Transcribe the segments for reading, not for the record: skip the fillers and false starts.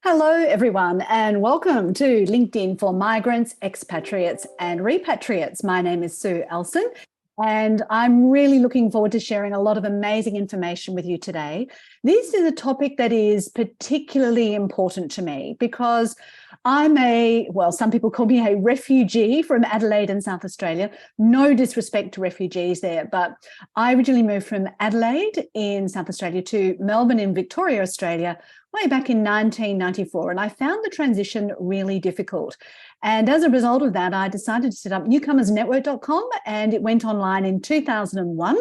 Hello, everyone, and welcome to LinkedIn for Migrants, Expatriates and Repatriates. My name is Sue Ellson, and I'm really looking forward to sharing a lot of amazing information with you today. This is a topic that is particularly important to me because I'm some people call me a refugee from Adelaide in South Australia. No disrespect to refugees there, but I originally moved from Adelaide in South Australia to Melbourne in Victoria, Australia, way back in 1994, and I found the transition really difficult. And as a result of that, I decided to set up newcomersnetwork.com, and it went online in 2001.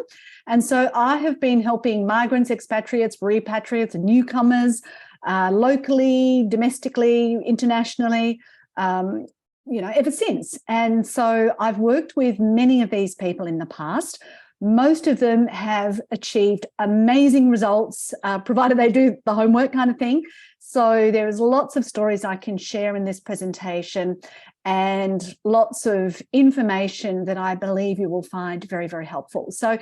And so I have been helping migrants, expatriates, repatriates, and newcomers locally, domestically, internationally, ever since. And so I've worked with many of these people in the past. Most of them have achieved amazing results, provided they do the homework kind of thing. So there's lots of stories I can share in this presentation and lots of information that I believe you will find very, very helpful. So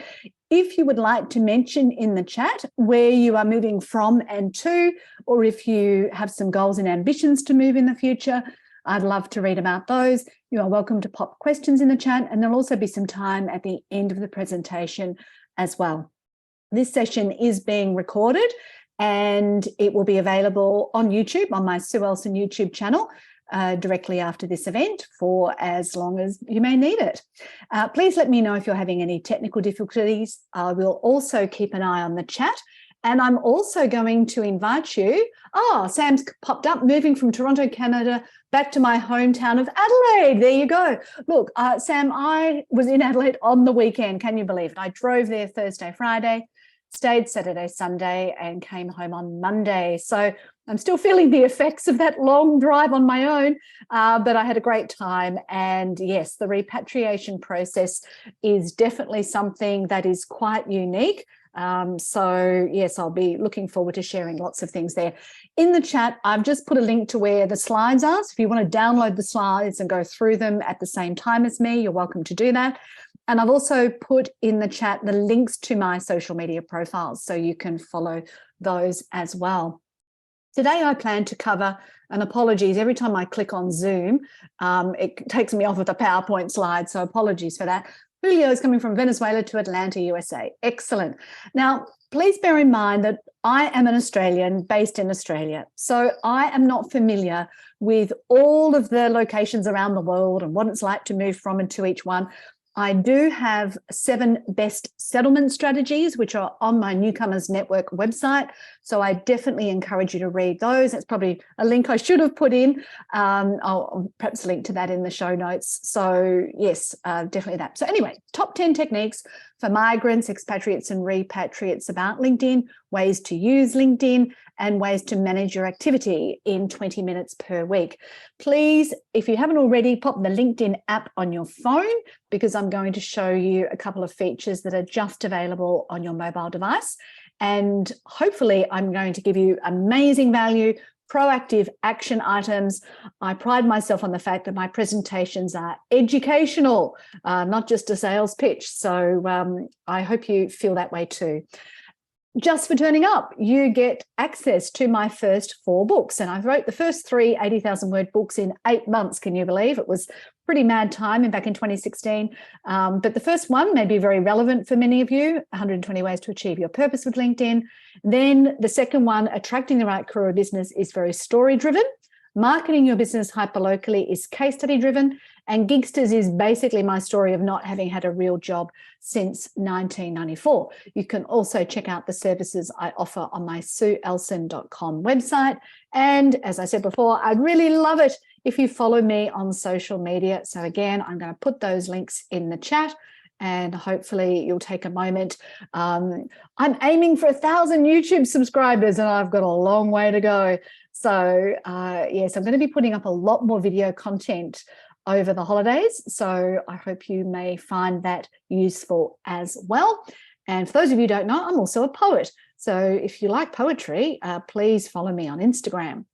if you would like to mention in the chat where you are moving from and to, or if you have some goals and ambitions to move in the future, I'd love to read about those. You are welcome to pop questions in the chat, and there'll also be some time at the end of the presentation as well. This session is being recorded and it will be available on YouTube, on my Sue Ellson YouTube channel, directly after this event for as long as you may need it. Please let me know if you're having any technical difficulties. I will also keep an eye on the chat. And I'm also going to invite you. Sam's popped up, moving from Toronto, Canada, back to my hometown of Adelaide. There you go. Look, Sam, I was in Adelaide on the weekend. Can you believe it? I drove there Thursday, Friday, stayed Saturday, Sunday, and came home on Monday. So I'm still feeling the effects of that long drive on my own, but I had a great time. And yes, the repatriation process is definitely something that is quite unique. So yes, I'll be looking forward to sharing lots of things there. In the chat, I've just put a link to where the slides are. So if you want to download the slides and go through them at the same time as me, you're welcome to do that. And I've also put in the chat the links to my social media profiles, so you can follow those as well. Today, I plan to cover, and apologies, every time I click on Zoom, it takes me off of the PowerPoint slide, so apologies for that. Julio is coming from Venezuela to Atlanta, USA. Excellent. Now, please bear in mind that I am an Australian based in Australia. So I am not familiar with all of the locations around the world and what it's like to move from and to each one. I do have 7 best settlement strategies, which are on my Newcomers Network website. So I definitely encourage you to read those. That's probably a link I should have put in. I'll perhaps link to that in the show notes. So yes, definitely that. So anyway, top 10 techniques for migrants, expatriates and repatriates about LinkedIn, ways to use LinkedIn, and ways to manage your activity in 20 minutes per week. Please, if you haven't already, pop the LinkedIn app on your phone, because I'm going to show you a couple of features that are just available on your mobile device. And hopefully I'm going to give you amazing value, proactive action items. I pride myself on the fact that my presentations are educational, not just a sales pitch. So I hope you feel that way too. Just for turning up, you get access to my first 4 books. And I wrote the first 3 80,000 word books in 8 months. Can you believe? It was pretty mad time back in 2016. But the first one may be very relevant for many of you, 120 Ways to Achieve Your Purpose with LinkedIn. Then the second one, Attracting the Right Career Business, is very story driven. Marketing Your Business Hyperlocally is case study driven. And Gigsters is basically my story of not having had a real job since 1994. You can also check out the services I offer on my sueellson.com website. And as I said before, I'd really love it if you follow me on social media. So again, I'm going to put those links in the chat, and hopefully you'll take a moment. I'm aiming for 1,000 YouTube subscribers, and I've got a long way to go. So yes, I'm going to be putting up a lot more video content over the holidays. So I hope you may find that useful as well. And for those of you who don't know, I'm also a poet. So if you like poetry, please follow me on Instagram.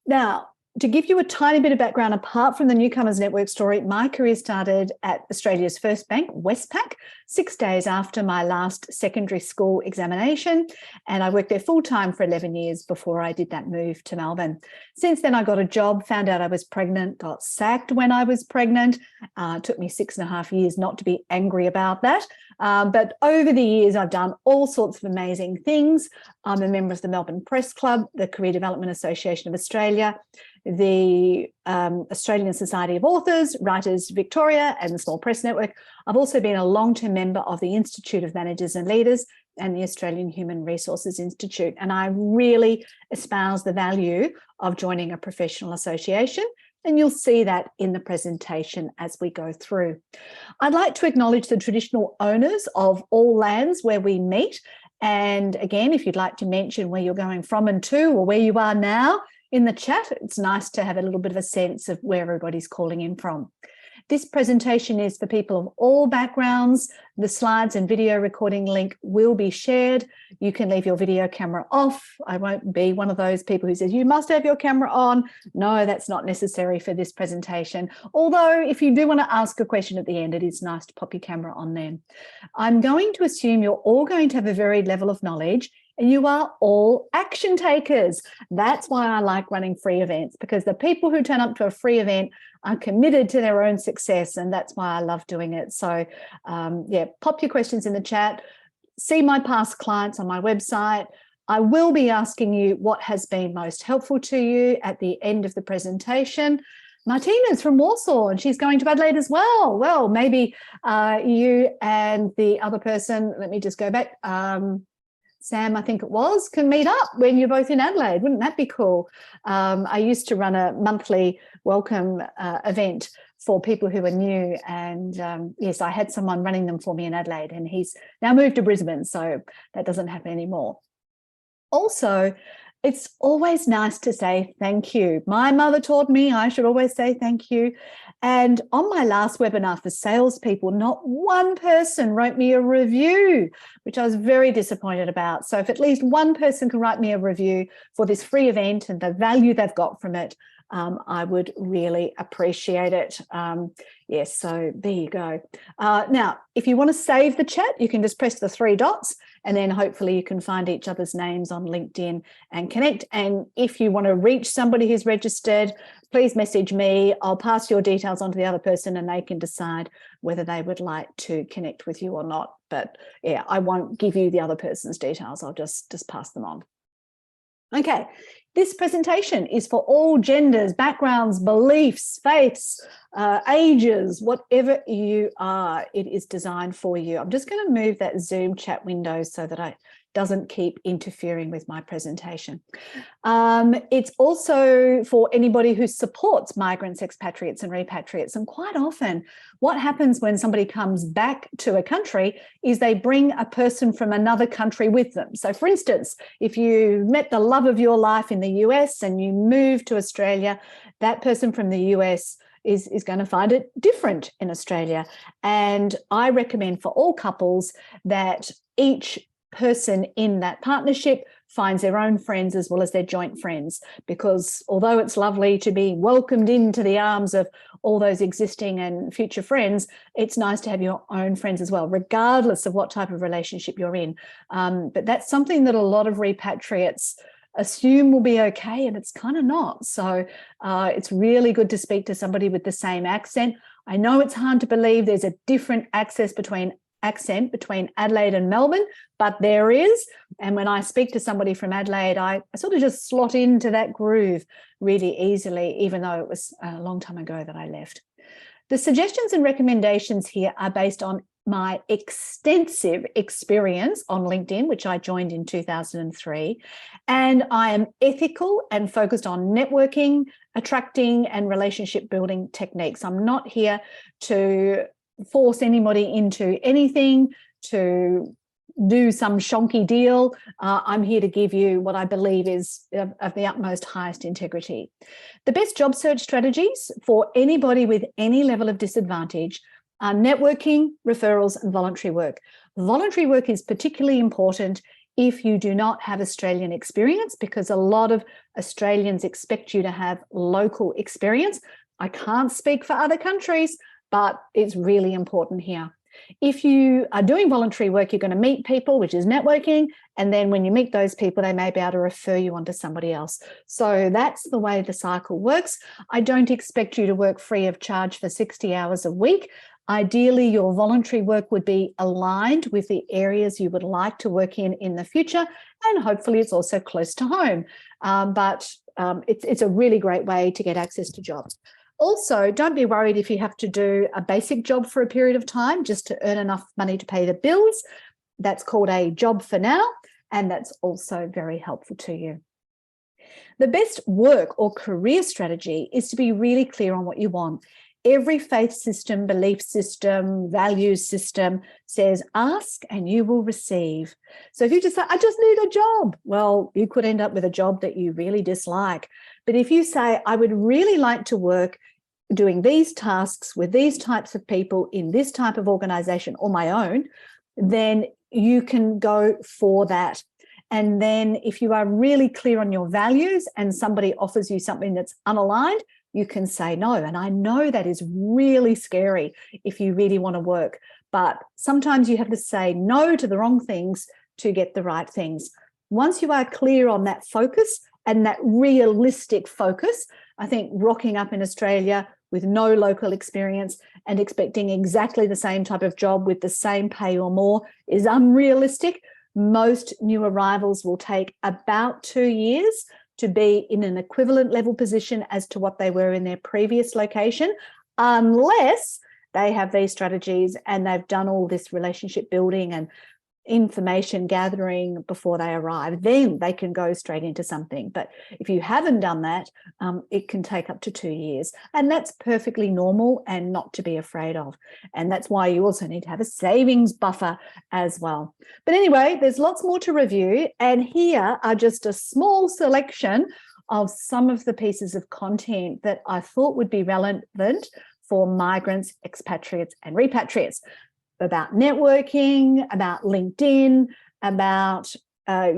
Now, to give you a tiny bit of background, apart from the Newcomers Network story, my career started at Australia's first bank, Westpac, 6 days after my last secondary school examination. And I worked there full-time for 11 years before I did that move to Melbourne. Since then, I got a job, found out I was pregnant, got sacked when I was pregnant. It took me 6.5 years not to be angry about that. But over the years, I've done all sorts of amazing things. I'm a member of the Melbourne Press Club, the Career Development Association of Australia, the Australian Society of Authors, Writers Victoria, and the Small Press Network. I've also been a long-term member of the Institute of Managers and Leaders and the Australian Human Resources Institute. And I really espouse the value of joining a professional association. And you'll see that in the presentation as we go through. I'd like to acknowledge the traditional owners of all lands where we meet. And again, if you'd like to mention where you're going from and to, or where you are now in the chat, it's nice to have a little bit of a sense of where everybody's calling in from. This presentation is for people of all backgrounds. The slides and video recording link will be shared. You can leave your video camera off. I won't be one of those people who says, you must have your camera on. No, that's not necessary for this presentation. Although if you do want to ask a question at the end, it is nice to pop your camera on then. I'm going to assume you're all going to have a varied level of knowledge, and you are all action takers. That's why I like running free events, because the people who turn up to a free event are committed to their own success, and that's why I love doing it. So yeah, pop your questions in the chat. See my past clients on my website. I will be asking you what has been most helpful to you at the end of the presentation. Martina's from Warsaw and she's going to Adelaide as well. Well, maybe you and the other person, let me just go back, Sam, I think it was, can meet up when you're both in Adelaide. Wouldn't that be cool? I used to run a monthly welcome event for people who are new. And yes, I had someone running them for me in Adelaide, and he's now moved to Brisbane, so that doesn't happen anymore. Also, it's always nice to say thank you. My mother taught me I should always say thank you. And on my last webinar for salespeople, not one person wrote me a review, which I was very disappointed about. So if at least one person can write me a review for this free event and the value they've got from it, I would really appreciate it. Yes, so there you go. Now, if you want to save the chat, you can just press the 3 dots, and then hopefully you can find each other's names on LinkedIn and connect. And if you want to reach somebody who's registered, please message me. I'll pass your details on to the other person and they can decide whether they would like to connect with you or not. But yeah, I won't give you the other person's details. I'll just pass them on. Okay, this presentation is for all genders, backgrounds, beliefs, faiths, ages, whatever you are, it is designed for you. I'm just going to move that Zoom chat window so that it doesn't keep interfering with my presentation. It's also for anybody who supports migrants, expatriates and repatriates. And quite often what happens when somebody comes back to a country is they bring a person from another country with them. So for instance, if you met the love of your life in the US and you move to Australia, that person from the US is going to find it different in Australia. And I recommend for all couples that each person in that partnership finds their own friends as well as their joint friends, because although it's lovely to be welcomed into the arms of all those existing and future friends, it's nice to have your own friends as well, regardless of what type of relationship you're in. But that's something that a lot of repatriates assume will be okay, and it's kind of not. So it's really good to speak to somebody with the same accent. I know it's hard to believe there's a different accent between Adelaide and Melbourne, but there is. And when I speak to somebody from Adelaide, I sort of just slot into that groove really easily, even though it was a long time ago that I left. The suggestions and recommendations here are based on my extensive experience on LinkedIn, which I joined in 2003. And I am ethical and focused on networking, attracting and relationship building techniques. I'm not here to force anybody into anything, to do some shonky deal. I'm here to give you what I believe is of the utmost highest integrity. The best job search strategies for anybody with any level of disadvantage are networking, referrals, and voluntary work. Voluntary work is particularly important if you do not have Australian experience, because a lot of Australians expect you to have local experience. I can't speak for other countries, but it's really important here. If you are doing voluntary work, you're going to meet people, which is networking. And then when you meet those people, they may be able to refer you on to somebody else. So that's the way the cycle works. I don't expect you to work free of charge for 60 hours a week. Ideally, your voluntary work would be aligned with the areas you would like to work in the future. And hopefully it's also close to home. But it's a really great way to get access to jobs. Also, don't be worried if you have to do a basic job for a period of time just to earn enough money to pay the bills. That's called a job for now, and that's also very helpful to you. The best work or career strategy is to be really clear on what you want. Every faith system, belief system, values system says ask and you will receive. So if you just say, I just need a job, well, you could end up with a job that you really dislike. But if you say, I would really like to work doing these tasks with these types of people in this type of organization or my own, then you can go for that. And then if you are really clear on your values and somebody offers you something that's unaligned, you can say no. And I know that is really scary if you really want to work, but sometimes you have to say no to the wrong things to get the right things. Once you are clear on that focus and that realistic focus, I think rocking up in Australia with no local experience and expecting exactly the same type of job with the same pay or more is unrealistic. Most new arrivals will take about 2 years to be in an equivalent level position as to what they were in their previous location, unless they have these strategies and they've done all this relationship building and information gathering before they arrive. Then they can go straight into something. But if you haven't done that, it can take up to 2 years. And that's perfectly normal and not to be afraid of. And that's why you also need to have a savings buffer as well. But anyway, there's lots more to review. And here are just a small selection of some of the pieces of content that I thought would be relevant for migrants, expatriates, and repatriates. About networking, about LinkedIn, about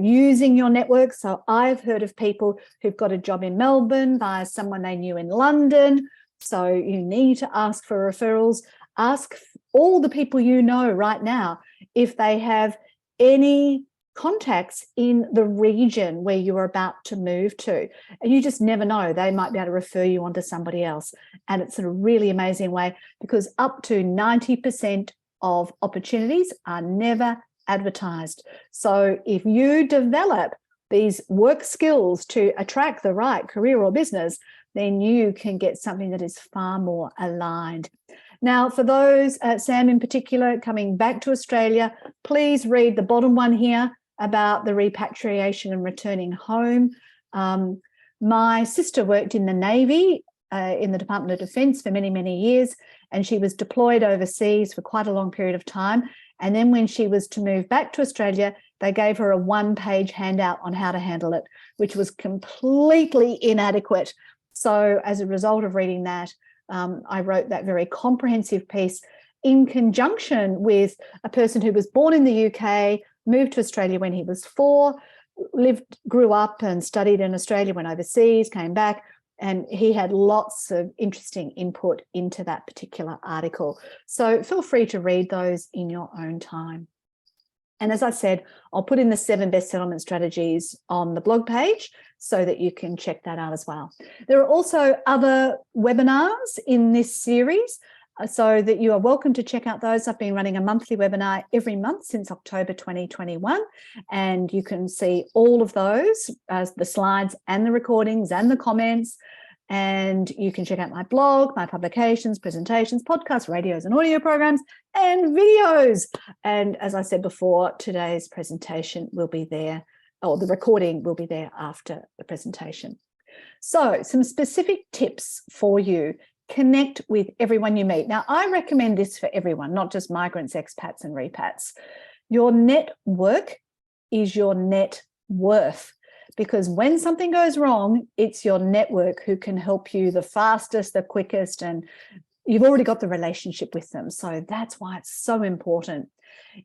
using your network. So I've heard of people who've got a job in Melbourne via someone they knew in London. So you need to ask for referrals. Ask all the people you know right now if they have any contacts in the region where you're about to move to. And you just never know. They might be able to refer you on to somebody else. And it's a really amazing way because up to 90% of opportunities are never advertised. So if you develop these work skills to attract the right career or business, then you can get something that is far more aligned. Now, for those, Sam in particular, coming back to Australia, please read the bottom one here about the repatriation and returning home. My sister worked in the Navy in the Department of Defence for many, many years, and she was deployed overseas for quite a long period of time. And then when she was to move back to Australia, they gave her a one-page handout on how to handle it, which was completely inadequate. So as a result of reading that, I wrote that very comprehensive piece in conjunction with a person who was born in the UK, moved to Australia when he was 4, grew up and studied in Australia, went overseas, came back, and he had lots of interesting input into that particular article. So feel free to read those in your own time. And as I said, I'll put in the 7 best settlement strategies on the blog page so that you can check that out as well. There are also other webinars in this series, so that you are welcome to check out those. I've been running a monthly webinar every month since October 2021, and you can see all of those, the slides and the recordings and the comments, and you can check out my blog, my publications, presentations, podcasts, radios and audio programs, and videos. And as I said before, today's presentation will be there, or the recording will be there after the presentation. So some specific tips for you. Connect with everyone you meet. Now, I recommend this for everyone, not just migrants, expats, and repats. Your network is your net worth, because when something goes wrong, it's your network who can help you the fastest, the quickest, and you've already got the relationship with them. So that's why it's so important.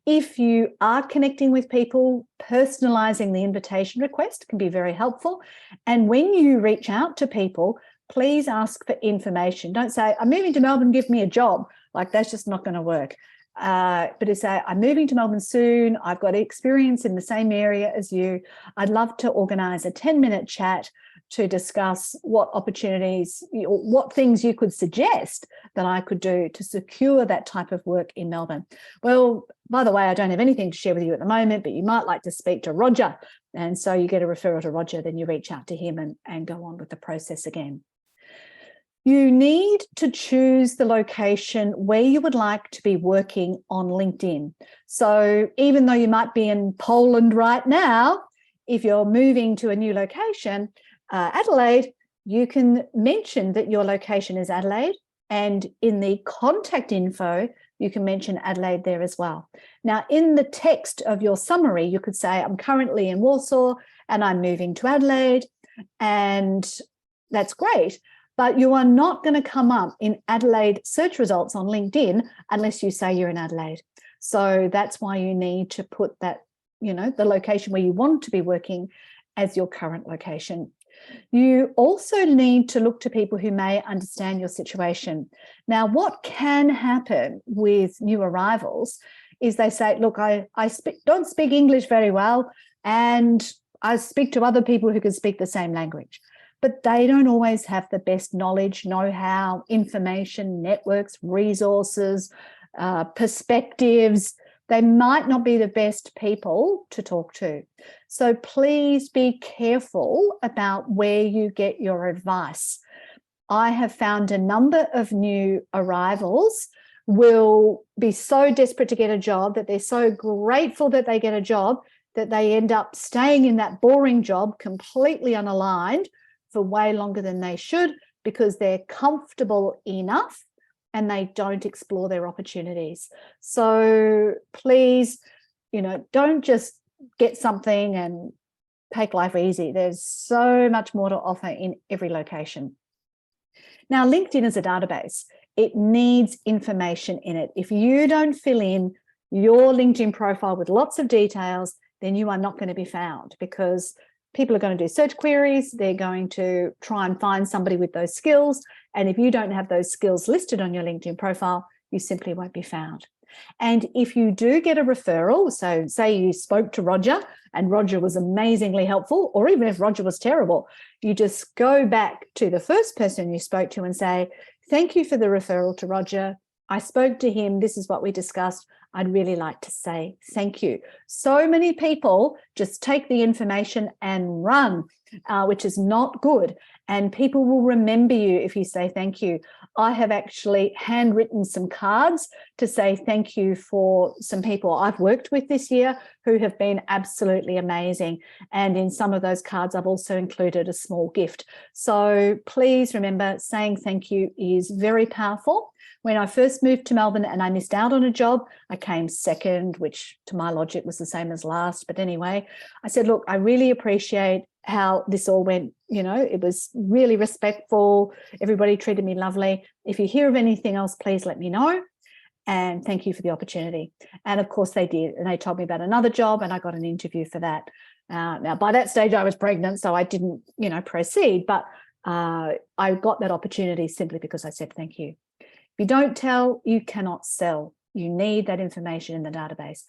If you are connecting with people, personalizing the invitation request can be very helpful. And when you reach out to people, please ask for information. Don't say, I'm moving to Melbourne, give me a job. Like, that's just not going to work. But to say, I'm moving to Melbourne soon, I've got experience in the same area as you, I'd love to organise a 10-minute chat to discuss what opportunities, what things you could suggest that I could do to secure that type of work in Melbourne. Well, by the way, I don't have anything to share with you at the moment, but you might like to speak to Roger. And so you get a referral to Roger, then you reach out to him and go on with the process again. You need to choose the location where you would like to be working on LinkedIn. So even though you might be in Poland right now, if you're moving to a new location, Adelaide, you can mention that your location is Adelaide, and in the contact info, you can mention Adelaide there as well. Now, in the text of your summary, you could say, I'm currently in Warsaw and I'm moving to Adelaide, and that's great. But you are not going to come up in Adelaide search results on LinkedIn unless you say you're in Adelaide. So that's why you need to put that, the location where you want to be working as your current location. You also need to look to people who may understand your situation. Now, what can happen with new arrivals is they say, look, I don't speak English very well, and I speak to other people who can speak the same language. But they don't always have the best knowledge, know-how, information, networks, resources, perspectives. They might not be the best people to talk to. So please be careful about where you get your advice. I have found a number of new arrivals will be so desperate to get a job that they're so grateful that they get a job that they end up staying in that boring job completely unaligned for way longer than they should, because they're comfortable enough and they don't explore their opportunities. So please, don't just get something and take life easy. There's so much more to offer in every location. Now, LinkedIn is a database. It needs information in it. If you don't fill in your LinkedIn profile with lots of details, then you are not going to be found, because people are going to do search queries. They're going to try and find somebody with those skills. And if you don't have those skills listed on your LinkedIn profile, you simply won't be found. And if you do get a referral, so say you spoke to Roger and Roger was amazingly helpful, or even if Roger was terrible, you just go back to the first person you spoke to and say, thank you for the referral to Roger. I spoke to him. This is what we discussed. I'd really like to say thank you. So many people just take the information and run, which is not good. And people will remember you if you say thank you. I have actually handwritten some cards to say thank you for some people I've worked with this year who have been absolutely amazing. And in some of those cards, I've also included a small gift. So please remember, saying thank you is very powerful. When I first moved to Melbourne and I missed out on a job, I came second, which to my logic was the same as last. But anyway, I said, look, I really appreciate how this all went. It was really respectful. Everybody treated me lovely. If you hear of anything else, please let me know. And thank you for the opportunity. And of course they did. And they told me about another job and I got an interview for that. Now, by that stage, I was pregnant, so I didn't, proceed. But I got that opportunity simply because I said thank you. If you don't tell, you cannot sell. You need that information in the database.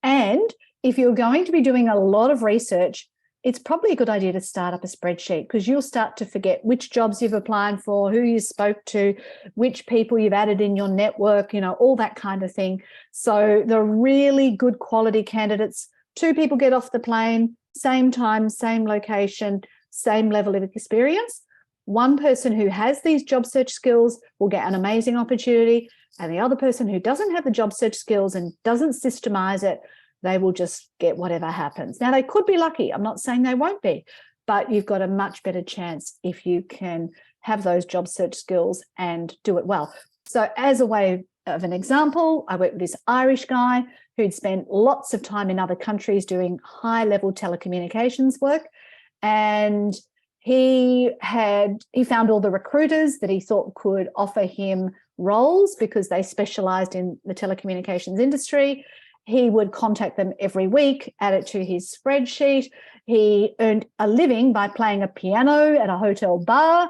And if you're going to be doing a lot of research, it's probably a good idea to start up a spreadsheet, because you'll start to forget which jobs you've applied for, who you spoke to, which people you've added in your network, all that kind of thing. So the really good quality candidates, 2 people get off the plane, same time, same location, same level of experience. One person who has these job search skills will get an amazing opportunity, and the other person who doesn't have the job search skills and doesn't systemize it, they will just get whatever happens. Now, they could be lucky. I'm not saying they won't be, but you've got a much better chance if you can have those job search skills and do it well. So as a way of an example, I worked with this Irish guy who'd spent lots of time in other countries doing high-level telecommunications work, and he found all the recruiters that he thought could offer him roles because they specialized in the telecommunications industry. He would contact them every week, add it to his spreadsheet. He earned a living by playing a piano at a hotel bar.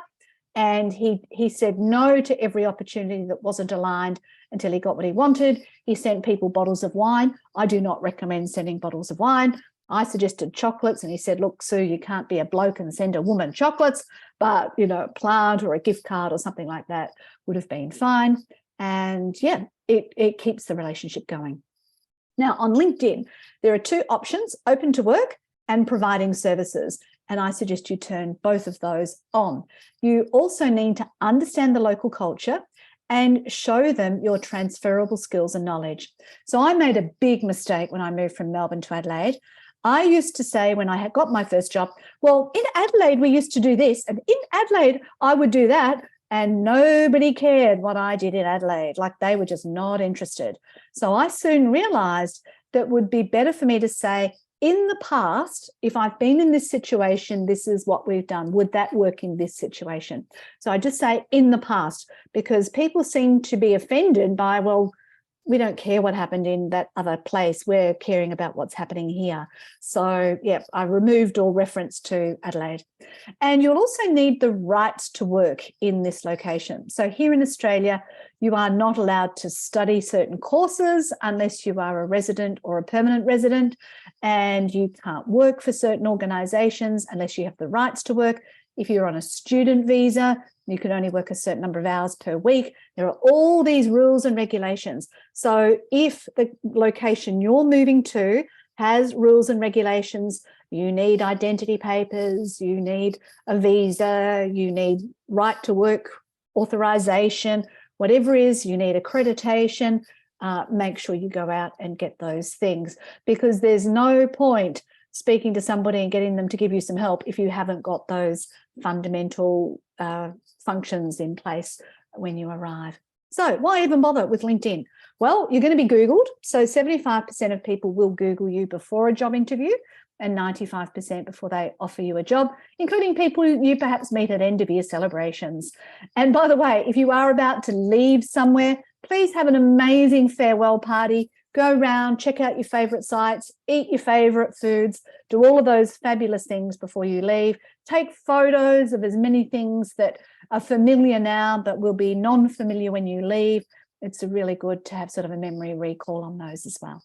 And he said no to every opportunity that wasn't aligned until he got what he wanted. He sent people bottles of wine. I do not recommend sending bottles of wine. I suggested chocolates, and he said, look, Sue, you can't be a bloke and send a woman chocolates, but, you know, a plant or a gift card or something like that would have been fine. And yeah, it keeps the relationship going. Now, on LinkedIn, there are two options: open to work and providing services. And I suggest you turn both of those on. You also need to understand the local culture and show them your transferable skills and knowledge. So I made a big mistake when I moved from Melbourne to Adelaide. I used to say when I had got my first job, well, in Adelaide, we used to do this, and in Adelaide, I would do that. And nobody cared what I did in Adelaide. Like, they were just not interested. So I soon realized that it would be better for me to say, in the past, if I've been in this situation, this is what we've done. Would that work in this situation? So I just say in the past, because people seem to be offended by, well, we don't care what happened in that other place. We're caring about what's happening here. So yeah, I removed all reference to Adelaide. And you'll also need the rights to work in this location. So here in Australia, you are not allowed to study certain courses unless you are a resident or a permanent resident, and you can't work for certain organisations unless you have the rights to work. If you're on a student visa, you can only work a certain number of hours per week. There are all these rules and regulations. So if the location you're moving to has rules and regulations, you need identity papers, you need a visa, you need right to work authorization, whatever it is, you need accreditation, make sure you go out and get those things, because there's no point speaking to somebody and getting them to give you some help if you haven't got those fundamental functions in place when you arrive. So why even bother with LinkedIn? Well, you're going to be Googled. So 75% of people will Google you before a job interview and 95% before they offer you a job, including people you perhaps meet at end of year celebrations. And by the way, if you are about to leave somewhere, please have an amazing farewell party. Go around, check out your favourite sites, eat your favourite foods, do all of those fabulous things before you leave. Take photos of as many things that are familiar now but will be non-familiar when you leave. It's really good to have sort of a memory recall on those as well.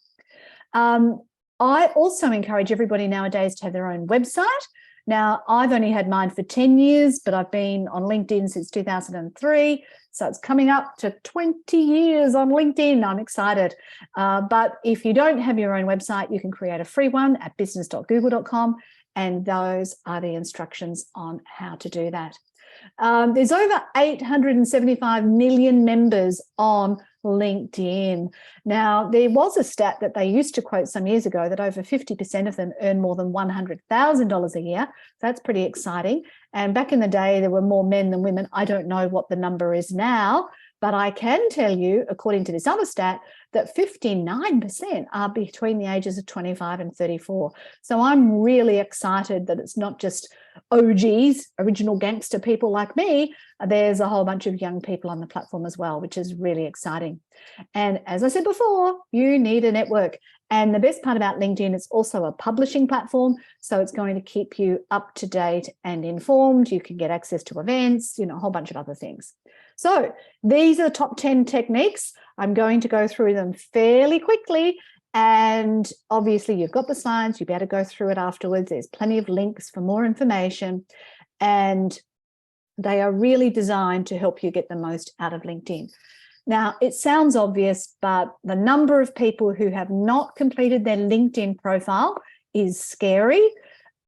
I also encourage everybody nowadays to have their own website. Now, I've only had mine for 10 years, but I've been on LinkedIn since 2003. So it's coming up to 20 years on LinkedIn. I'm excited. But if you don't have your own website, you can create a free one at business.google.com. And those are the instructions on how to do that. There's over 875 million members on LinkedIn. Now, there was a stat that they used to quote some years ago that over 50% of them earn more than $100,000 a year. That's pretty exciting. And back in the day, there were more men than women. I don't know what the number is now, but I can tell you, according to this other stat, that 59% are between the ages of 25 and 34. So I'm really excited that it's not just OGs, original gangster people like me. There's a whole bunch of young people on the platform as well, which is really exciting. And as I said before, you need a network. And the best part about LinkedIn, it's also a publishing platform. So it's going to keep you up to date and informed. You can get access to events, a whole bunch of other things. So these are the top 10 techniques. I'm going to go through them fairly quickly. And obviously you've got the slides, you'll be able to go through it afterwards. There's plenty of links for more information. And they are really designed to help you get the most out of LinkedIn. Now, it sounds obvious, but the number of people who have not completed their LinkedIn profile is scary.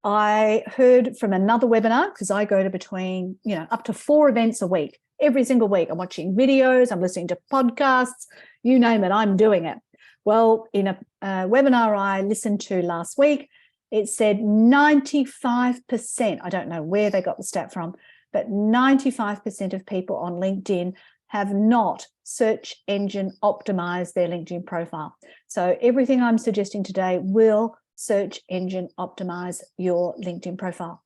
I heard from another webinar, because I go to between, up to 4 events a week. Every single week, I'm watching videos, I'm listening to podcasts, you name it, I'm doing it. Well, in a webinar I listened to last week, it said 95%, I don't know where they got the stat from, but 95% of people on LinkedIn have not search engine optimized their LinkedIn profile. So everything I'm suggesting today will search engine optimize your LinkedIn profile.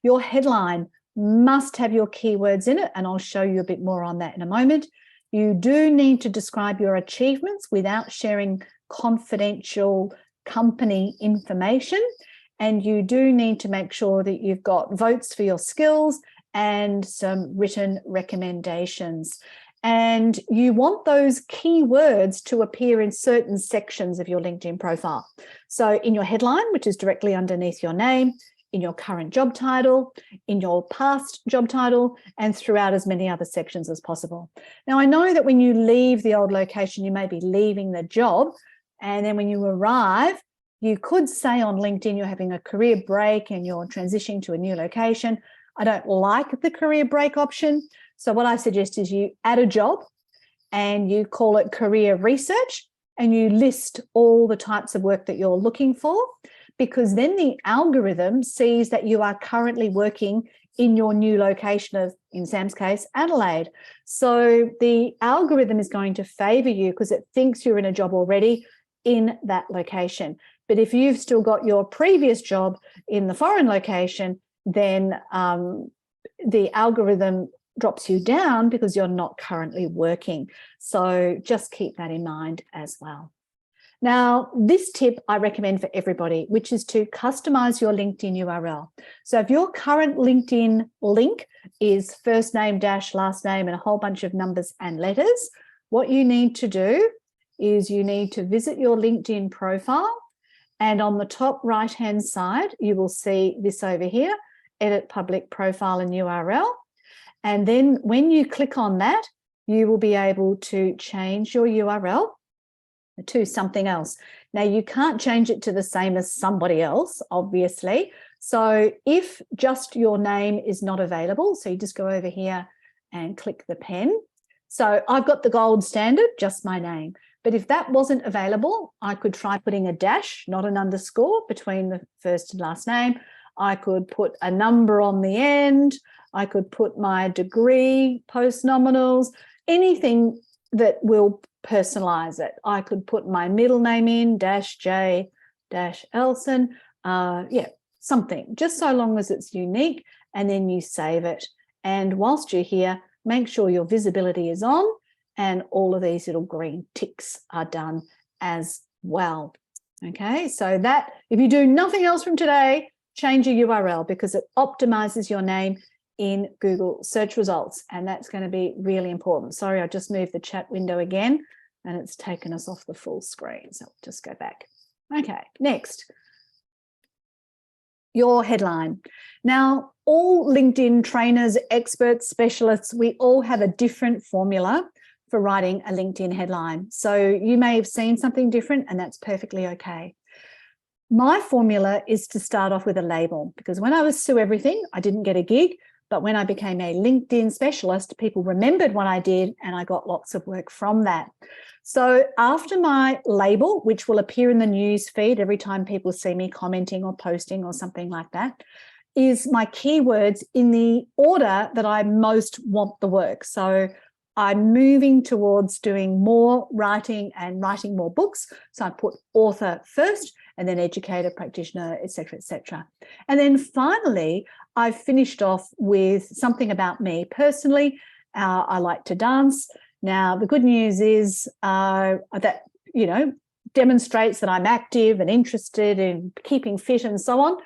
Your headline must have your keywords in it, and I'll show you a bit more on that in a moment. You do need to describe your achievements without sharing confidential company information, and you do need to make sure that you've got votes for your skills and some written recommendations. And you want those keywords to appear in certain sections of your LinkedIn profile. So in your headline, which is directly underneath your name, in your current job title, in your past job title, and throughout as many other sections as possible. Now, I know that when you leave the old location, you may be leaving the job, and then when you arrive, you could say on LinkedIn you're having a career break and you're transitioning to a new location. I don't like the career break option. So what I suggest is you add a job and you call it career research, and you list all the types of work that you're looking for, because then the algorithm sees that you are currently working in your new location of, in Sam's case, Adelaide. So the algorithm is going to favor you because it thinks you're in a job already in that location. But if you've still got your previous job in the foreign location, then the algorithm drops you down because you're not currently working. So just keep that in mind as well. Now, this tip I recommend for everybody, which is to customize your LinkedIn URL. So if your current LinkedIn link is first name dash last name and a whole bunch of numbers and letters, what you need to do is you need to visit your LinkedIn profile, and on the top right-hand side, you will see this over here, edit public profile and URL. And then when you click on that, you will be able to change your URL to something else. Now, you can't change it to the same as somebody else, obviously. So if just your name is not available, so you just go over here and click the pen. So I've got the gold standard, just my name. But if that wasn't available, I could try putting a dash, not an underscore, between the first and last name. I could put a number on the end. I could put my degree, post-nominals, anything that will personalize it. I could put my middle name in, -J, -Ellson, something, just so long as it's unique, and then you save it. And whilst you're here, make sure your visibility is on and all of these little green ticks are done as well. Okay, so that, if you do nothing else from today, change your URL because it optimizes your name in Google search results, and that's going to be really important. Sorry, I just moved the chat window again and it's taken us off the full screen. So I'll just go back. Okay, next, your headline. Now, all LinkedIn trainers, experts, specialists, we all have a different formula for writing a LinkedIn headline. So you may have seen something different, and that's perfectly okay. My formula is to start off with a label, because when I was Sue Everything, I didn't get a gig. But when I became a LinkedIn specialist, people remembered what I did and I got lots of work from that. So after my label, which will appear in the news feed every time people see me commenting or posting or something like that, is my keywords in the order that I most want the work. So I'm moving towards doing more writing and writing more books. So I put author first, and then educator, practitioner, etc., etc. And then finally, I've finished off with something about me personally. I like to dance. Now, the good news is that, you know, demonstrates that I'm active and interested in keeping fit and so on.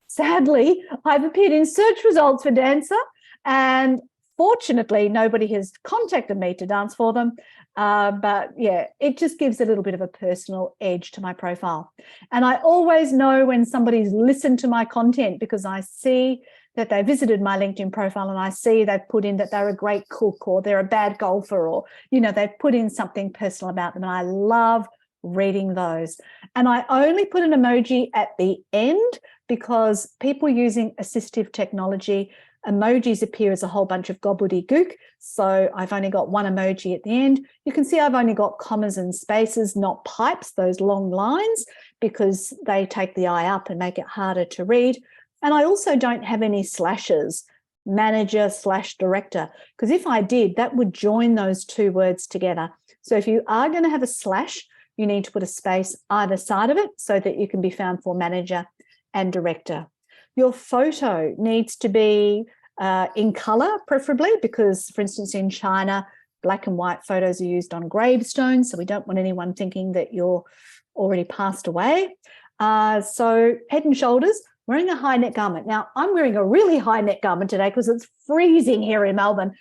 Sadly, I've appeared in search results for dancer, and fortunately, nobody has contacted me to dance for them. But yeah, it just gives a little bit of a personal edge to my profile. And I always know when somebody's listened to my content because I see that they visited my LinkedIn profile and I see they've put in that they're a great cook or they're a bad golfer, or, you know, they've put in something personal about them. And I love reading those. And I only put an emoji at the end because people using assistive technology, emojis appear as a whole bunch of gobbledygook. So I've only got one emoji at the end. You can see I've only got commas and spaces, not pipes, those long lines, because they take the eye up and make it harder to read. And I also don't have any slashes, manager/director, because if I did, that would join those two words together. So if you are going to have a slash, you need to put a space either side of it so that you can be found for manager and director. Your photo needs to be in color, preferably, because, for instance, in China, Black and white photos are used on gravestones, so we don't want anyone thinking that you're already passed away. So head and shoulders, wearing a high neck garment. Now, I'm wearing a really high neck garment today because it's freezing here in Melbourne.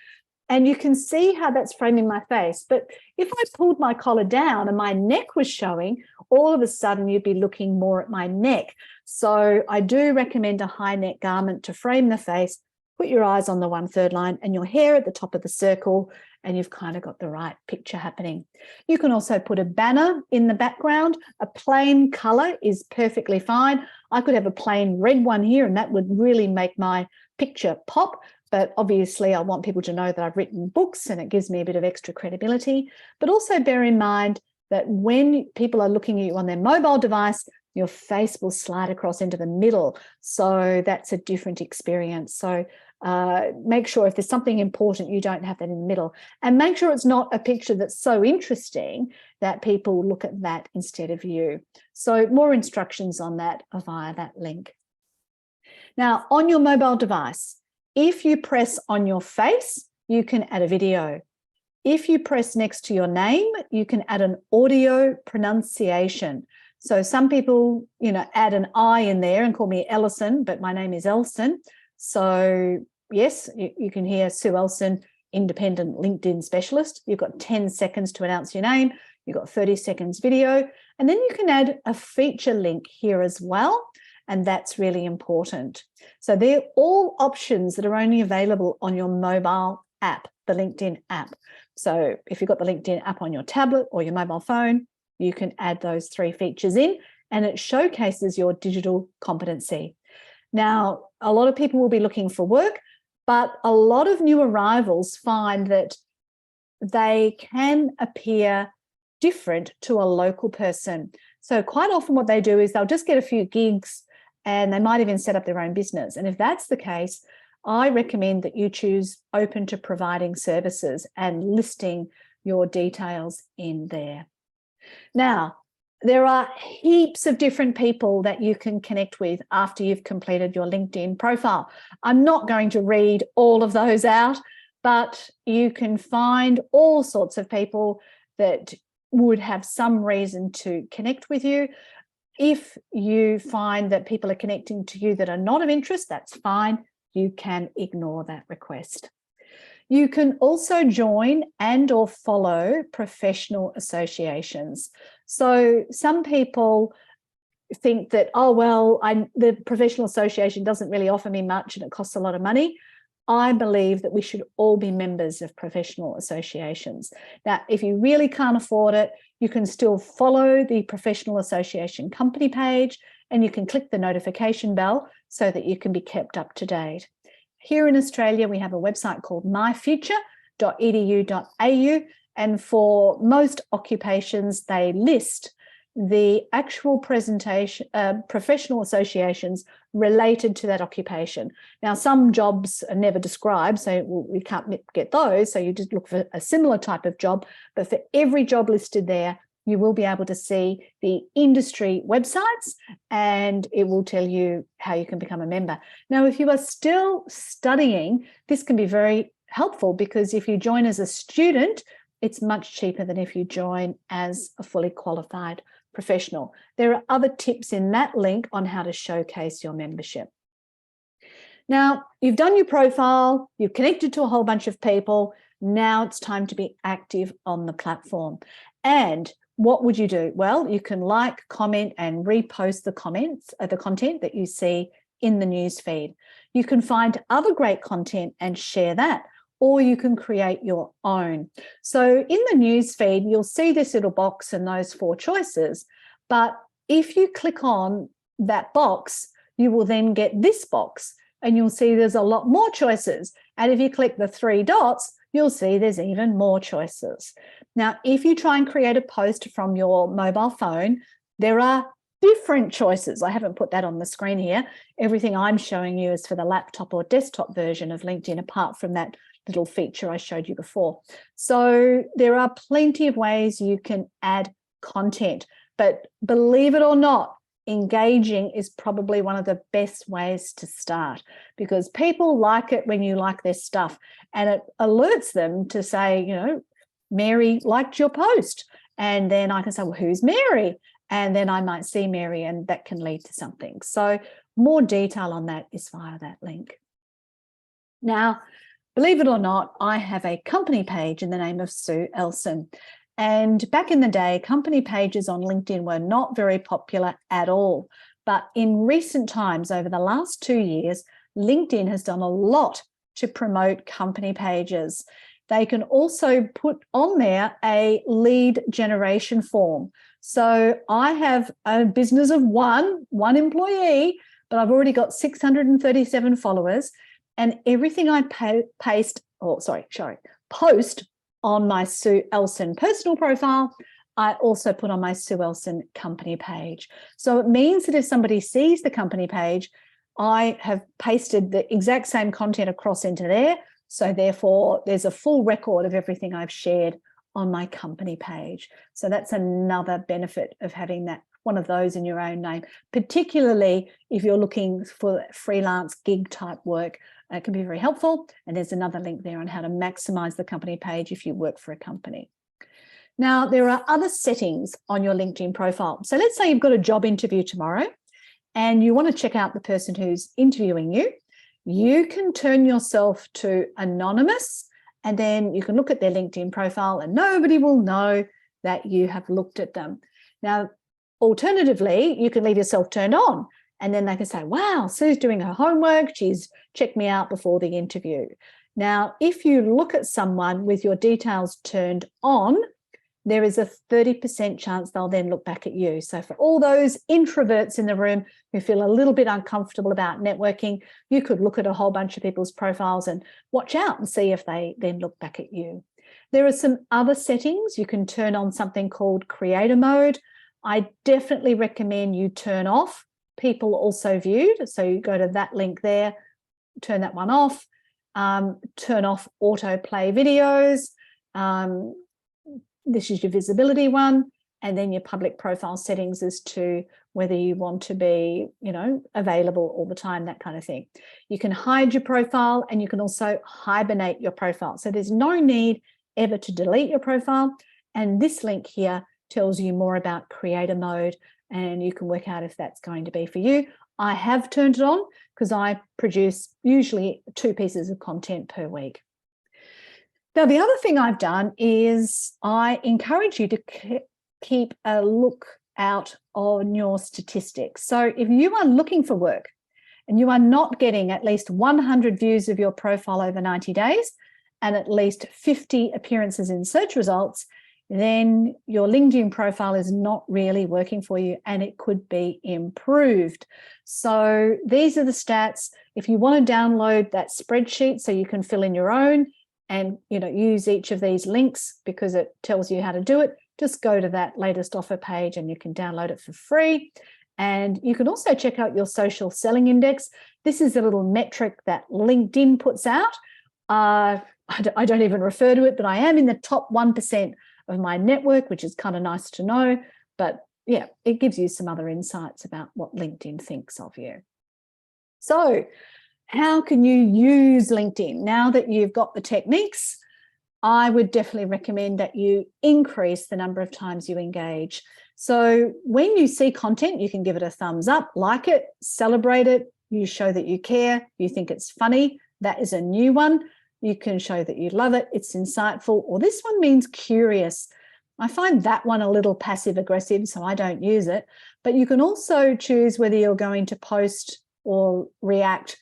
And you can see how that's framing my face. But if I pulled my collar down and my neck was showing, all of a sudden you'd be looking more at my neck. So I do recommend a high neck garment to frame the face. Put your eyes on the 1/3 line and your hair at the top of the circle, and you've kind of got the right picture happening. You can also put a banner in the background. A plain color is perfectly fine. I could have a plain red one here, and that would really make my picture pop. But obviously, I want people to know that I've written books, and it gives me a bit of extra credibility. But also bear in mind that when people are looking at you on their mobile device, your face will slide across into the middle. So that's a different experience. So make sure if there's something important, you don't have that in the middle. And make sure it's not a picture that's so interesting that people look at that instead of you. So more instructions on that via that link. Now, on your mobile device, if you press on your face, you can add a video. If you press next to your name, you can add an audio pronunciation. So some people, add an I in there and call me Ellson, but my name is Ellson. So yes, you can hear Sue Ellson, independent LinkedIn specialist. You've got 10 seconds to announce your name. You've got 30 seconds video. And then you can add a feature link here as well. And that's really important. So they're all options that are only available on your mobile app, the LinkedIn app. So if you've got the LinkedIn app on your tablet or your mobile phone, you can add those 3 features in, and it showcases your digital competency. Now, a lot of people will be looking for work, but a lot of new arrivals find that they can appear different to a local person. So quite often what they do is they'll just get a few gigs and they might even set up their own business. And if that's the case, I recommend that you choose open to providing services and listing your details in there. Now, there are heaps of different people that you can connect with after you've completed your LinkedIn profile. I'm not going to read all of those out, but you can find all sorts of people that would have some reason to connect with you. If you find that people are connecting to you that are not of interest, that's fine. You can ignore that request. You can also join and or follow professional associations. So some people think that, oh, well, the professional association doesn't really offer me much and it costs a lot of money. I believe that we should all be members of professional associations. Now, if you really can't afford it, you can still follow the professional association company page, and you can click the notification bell so that you can be kept up to date. Here in Australia, we have a website called myfuture.edu.au, and for most occupations, they list the actual presentation, professional associations related to that occupation. Now, some jobs are never described, so we can't get those, so you just look for a similar type of job, but for every job listed there, you will be able to see the industry websites, and it will tell you how you can become a member. Now, if you are still studying, this can be very helpful, because if you join as a student, it's much cheaper than if you join as a fully qualified professional. There are other tips in that link on how to showcase your membership. Now, you've done your profile, you've connected to a whole bunch of people. Now it's time to be active on the platform. And what would you do? Well, you can like, comment, and repost the comments, the content that you see in the newsfeed. You can find other great content and share that, or you can create your own. So in the newsfeed, you'll see this little box and those 4 choices. But if you click on that box, you will then get this box, and you'll see there's a lot more choices. And if you click the 3 dots, you'll see there's even more choices. Now, if you try and create a post from your mobile phone, there are different choices. I haven't put that on the screen here. Everything I'm showing you is for the laptop or desktop version of LinkedIn, apart from that little feature I showed you before. So there are plenty of ways you can add content, but believe it or not, engaging is probably one of the best ways to start, because people like it when you like their stuff, and it alerts them to say, Mary liked your post. And then I can say, well, who's Mary? And then I might see Mary, and that can lead to something. So more detail on that is via that link. Now, believe it or not, I have a company page in the name of Sue Ellson. And back in the day, company pages on LinkedIn were not very popular at all. But in recent times, over the last 2 years, LinkedIn has done a lot to promote company pages. They can also put on there a lead generation form. So I have a business of one employee, but I've already got 637 followers. And everything I post on my Sue Ellson personal profile, I also put on my Sue Ellson company page. So it means that if somebody sees the company page, I have pasted the exact same content across into there. So therefore, there's a full record of everything I've shared on my company page. So that's another benefit of having that, one of those in your own name, particularly if you're looking for freelance gig type work. It can be very helpful. And there's another link there on how to maximize the company page if you work for a company. Now, there are other settings on your LinkedIn profile. So let's say you've got a job interview tomorrow and you want to check out the person who's interviewing you. You can turn yourself to anonymous, and then you can look at their LinkedIn profile and nobody will know that you have looked at them. Now, alternatively, you can leave yourself turned on, and then they can say, wow, Sue's doing her homework. She's checked me out before the interview. Now, if you look at someone with your details turned on, there is a 30% chance they'll then look back at you. So for all those introverts in the room who feel a little bit uncomfortable about networking, you could look at a whole bunch of people's profiles and watch out and see if they then look back at you. There are some other settings. You can turn on something called creator mode. I definitely recommend you turn off people also viewed. So you go to that link there, turn that one off, turn off autoplay videos. This is your visibility one, and then your public profile settings as to whether you want to be, available all the time, that kind of thing. You can hide your profile, and you can also hibernate your profile. So there's no need ever to delete your profile. And this link here tells you more about creator mode, and you can work out if that's going to be for you. I have turned it on because I produce usually 2 pieces of content per week. Now, the other thing I've done is I encourage you to keep a look out on your statistics. So if you are looking for work and you are not getting at least 100 views of your profile over 90 days and at least 50 appearances in search results, then your LinkedIn profile is not really working for you and it could be improved. So these are the stats. If you want to download that spreadsheet so you can fill in your own, and use each of these links because it tells you how to do it, just go to that latest offer page and you can download it for free. And you can also check out your social selling index. This is a little metric that LinkedIn puts out. I don't even refer to it, but I am in the top 1% of my network, which is kind of nice to know. But yeah, it gives you some other insights about what LinkedIn thinks of you. So how can you use LinkedIn? Now that you've got the techniques, I would definitely recommend that you increase the number of times you engage. So when you see content, you can give it a thumbs up, like it, celebrate it, you show that you care, you think it's funny. That is a new one. You can show that you love it, it's insightful, or this one means curious. I find that one a little passive aggressive, so I don't use it. But you can also choose whether you're going to post or react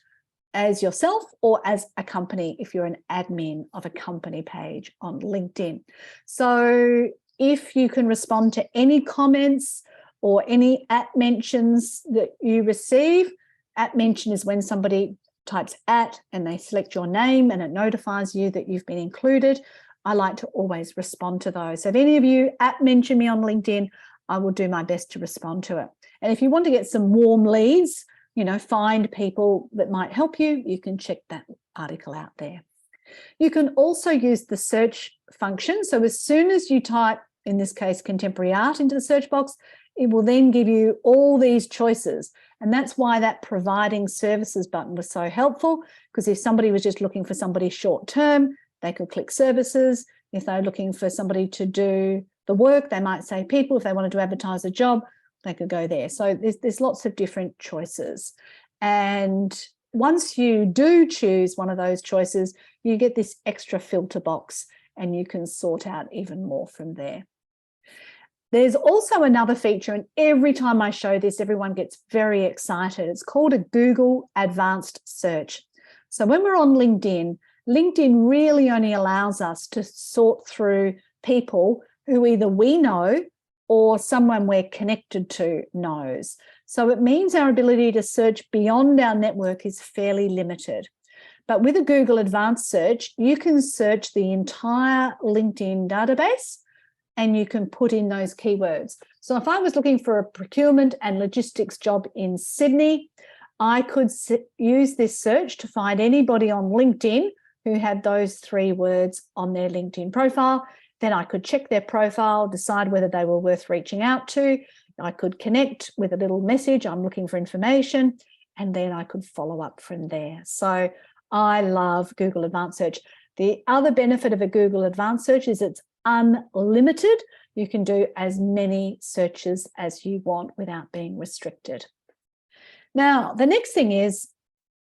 as yourself or as a company if you're an admin of a company page on LinkedIn. So if you can respond to any comments or any @ mentions that you receive, @ mention is when somebody types @ and they select your name and it notifies you that you've been included. I like to always respond to those. So if any of you @ mention me on LinkedIn, I will do my best to respond to it. And if you want to get some warm leads, find people that might help you, you can check that article out there. You can also use the search function. So as soon as you type, in this case, contemporary art into the search box, it will then give you all these choices. And that's why that providing services button was so helpful, because if somebody was just looking for somebody short term, they could click services. If they're looking for somebody to do the work, they might say people. If they wanted to advertise a job, they could go there. So there's lots of different choices. And once you do choose one of those choices, you get this extra filter box and you can sort out even more from there. There's also another feature, and every time I show this, everyone gets very excited. It's called a Google Advanced Search. So when we're on LinkedIn, LinkedIn really only allows us to sort through people who either we know or someone we're connected to knows. So it means our ability to search beyond our network is fairly limited. But with a Google Advanced Search, you can search the entire LinkedIn database and you can put in those keywords. So if I was looking for a procurement and logistics job in Sydney, I could use this search to find anybody on LinkedIn who had those 3 words on their LinkedIn profile. Then I could check their profile, decide whether they were worth reaching out to. I could connect with a little message, I'm looking for information, and then I could follow up from there. So I love Google Advanced Search. The other benefit of a Google Advanced Search is it's unlimited. You can do as many searches as you want without being restricted. Now, the next thing is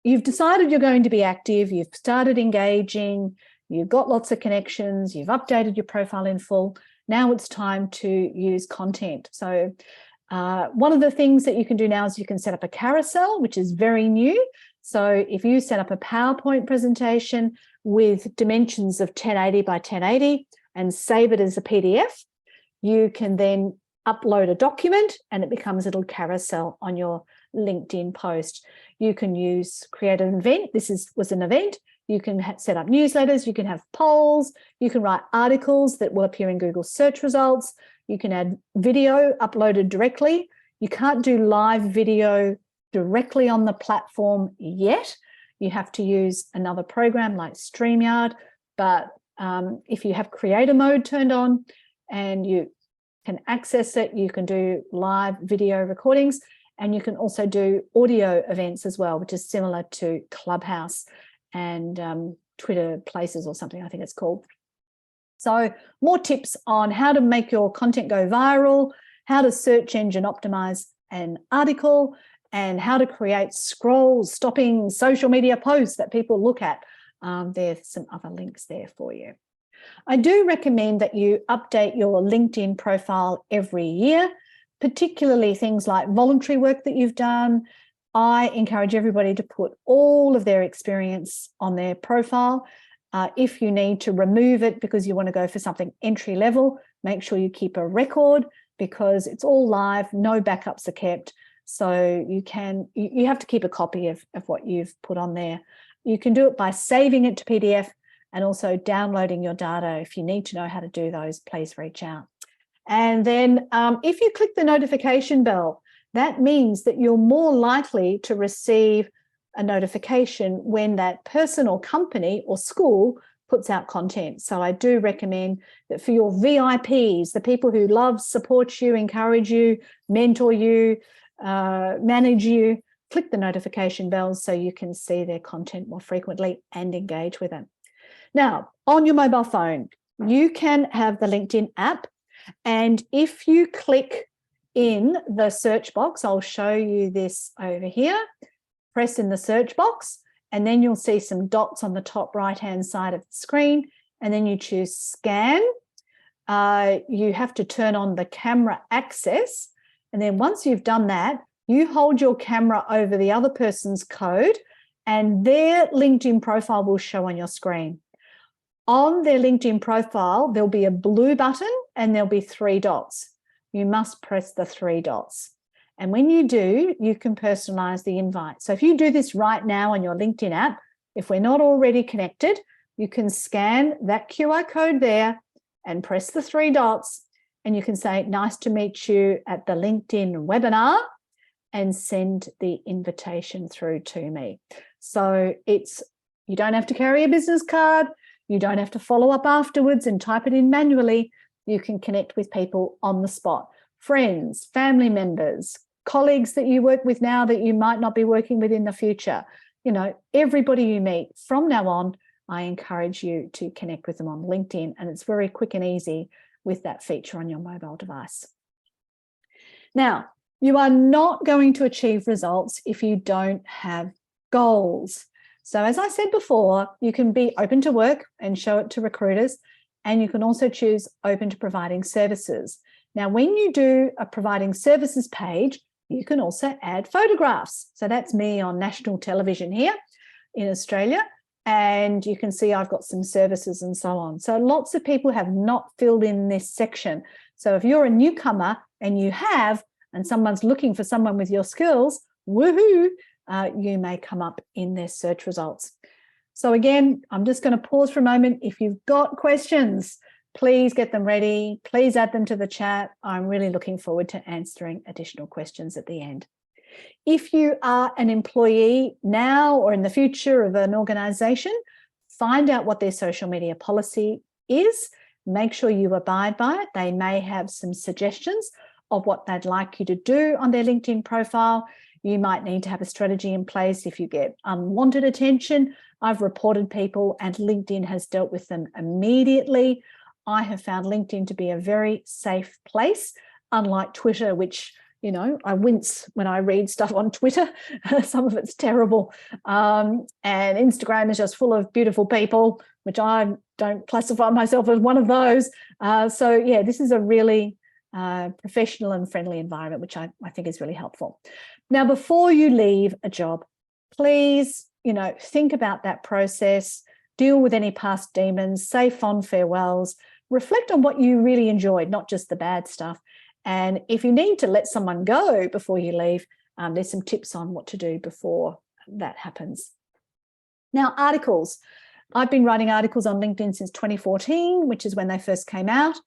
you've decided you're going to be active, you've started engaging, you've got lots of connections, you've updated your profile in full. Now it's time to use content. So one of the things that you can do now is you can set up a carousel, which is very new. So if you set up a PowerPoint presentation with dimensions of 1080 by 1080 and save it as a PDF, you can then upload a document and it becomes a little carousel on your LinkedIn post. You can create an event. This was an event. You can set up newsletters. You can have polls. You can write articles that will appear in Google search results. You can add video uploaded directly. You can't do live video directly on the platform yet. You have to use another program like StreamYard. But if you have creator mode turned on and you can access it, you can do live video recordings, and you can also do audio events as well, which is similar to Clubhouse and Twitter Places or something, I think it's called. So more tips on how to make your content go viral, how to search engine optimize an article, and how to create scroll-stopping social media posts that people look at. There's some other links there for you. I do recommend that you update your LinkedIn profile every year, particularly things like voluntary work that you've done. I encourage everybody to put all of their experience on their profile. If you need to remove it because you want to go for something entry level, make sure you keep a record because it's all live, no backups are kept. So you have to keep a copy of what you've put on there. You can do it by saving it to PDF and also downloading your data. If you need to know how to do those, please reach out. And then if you click the notification bell, that means that you're more likely to receive a notification when that person or company or school puts out content. So I do recommend that for your VIPs, the people who love, support you, encourage you, mentor you, manage you, click the notification bells so you can see their content more frequently and engage with it. Now, on your mobile phone, you can have the LinkedIn app, and if you click in the search box, I'll show you this over here, press in the search box, and then you'll see some dots on the top right-hand side of the screen, and then you choose scan. You have to turn on the camera access, and then once you've done that, you hold your camera over the other person's code, and their LinkedIn profile will show on your screen. On their LinkedIn profile, there'll be a blue button and there'll be 3 dots. You must press the 3 dots. And when you do, you can personalize the invite. So if you do this right now on your LinkedIn app, if we're not already connected, you can scan that QR code there and press the 3 dots, and you can say, nice to meet you at the LinkedIn webinar, and send the invitation through to me. So you don't have to carry a business card. You don't have to follow up afterwards and type it in manually. You can connect with people on the spot. Friends, family members, colleagues that you work with now that you might not be working with in the future. You know, everybody you meet from now on I encourage you to connect with them on LinkedIn, and it's very quick and easy with that feature on your mobile device. Now, you are not going to achieve results if you don't have goals. So as I said before, you can be open to work and show it to recruiters, and you can also choose open to providing services. Now, when you do a providing services page, you can also add photographs. So that's me on national television here in Australia, and you can see I've got some services and so on. So lots of people have not filled in this section. So if you're a newcomer and you have, and someone's looking for someone with your skills, woohoo, you may come up in their search results. So again, I'm just going to pause for a moment. If you've got questions, please get them ready. Please add them to the chat. I'm really looking forward to answering additional questions at the end. If you are an employee now or in the future of an organisation, find out what their social media policy is. Make sure you abide by it. They may have some suggestions of what they'd like you to do on their LinkedIn profile. You might need to have a strategy in place if you get unwanted attention. I've reported people and LinkedIn has dealt with them immediately. I have found LinkedIn to be a very safe place, unlike Twitter, which, you know, I wince when I read stuff on Twitter. Some of it's terrible. And Instagram is just full of beautiful people, which I don't classify myself as one of those. So yeah, this is a really professional and friendly environment, which I think is really helpful. Now, before you leave a job, please, you know, think about that process, deal with any past demons, say fond farewells, reflect on what you really enjoyed, not just the bad stuff. And if you need to let someone go before you leave, there's some tips on what to do before that happens. Now, articles. I've been writing articles on LinkedIn since 2014, which is when they first came out,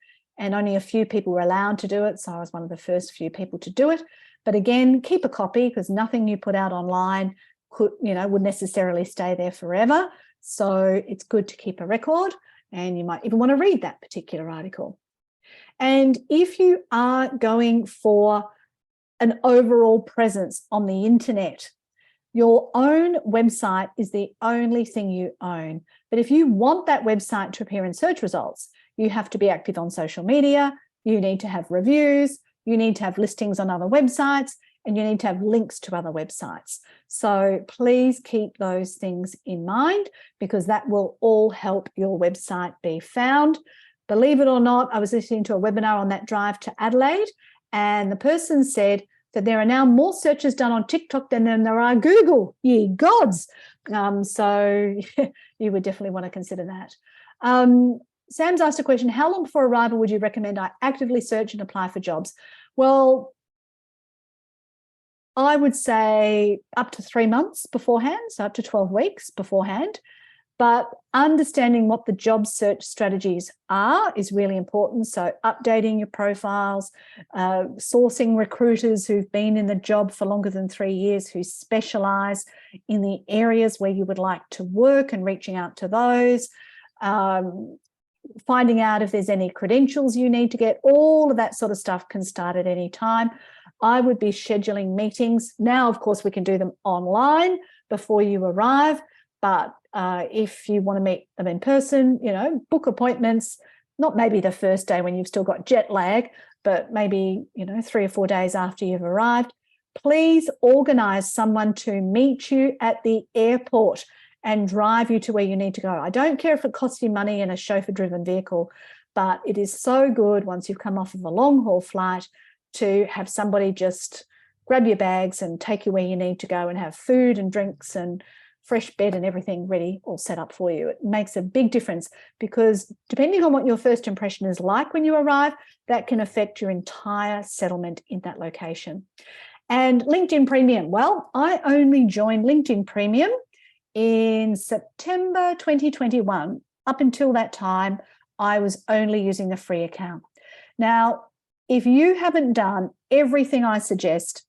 and only a few people were allowed to do it. So I was one of the first few people to do it. But again, keep a copy, because nothing you put out online would necessarily stay there forever. So it's good to keep a record, and you might even want to read that particular article. And if you are going for an overall presence on the internet, your own website is the only thing you own. But if you want that website to appear in search results, you have to be active on social media, you need to have reviews, you need to have listings on other websites, and you need to have links to other websites. So please keep those things in mind, because that will all help your website be found. Believe it or not, I was listening to a webinar on that drive to Adelaide, and the person said that there are now more searches done on TikTok than there are Google. Ye gods. So you would definitely want to consider that. Sam's asked a question, how long before arrival would you recommend I actively search and apply for jobs? Well, I would say up to 3 months beforehand, so up to 12 weeks beforehand. But understanding what the job search strategies are is really important. So updating your profiles, sourcing recruiters who've been in the job for longer than 3 years, who specialise in the areas where you would like to work and reaching out to those, finding out if there's any credentials you need to get. All of that sort of stuff can start at any time. I would be scheduling meetings. Now, of course, we can do them online before you arrive, but if you want to meet them in person, book appointments, not maybe the first day when you've still got jet lag, but maybe, 3 or 4 days after you've arrived. Please organise someone to meet you at the airport and drive you to where you need to go. I don't care if it costs you money in a chauffeur-driven vehicle, but it is so good once you've come off of a long-haul flight to have somebody just grab your bags and take you where you need to go and have food and drinks and fresh bed and everything ready, all set up for you. It makes a big difference, because depending on what your first impression is like when you arrive, that can affect your entire settlement in that location. And LinkedIn Premium. Well, I only joined LinkedIn Premium in September 2021. Up until that time, I was only using the free account. Now, if you haven't done everything I suggest,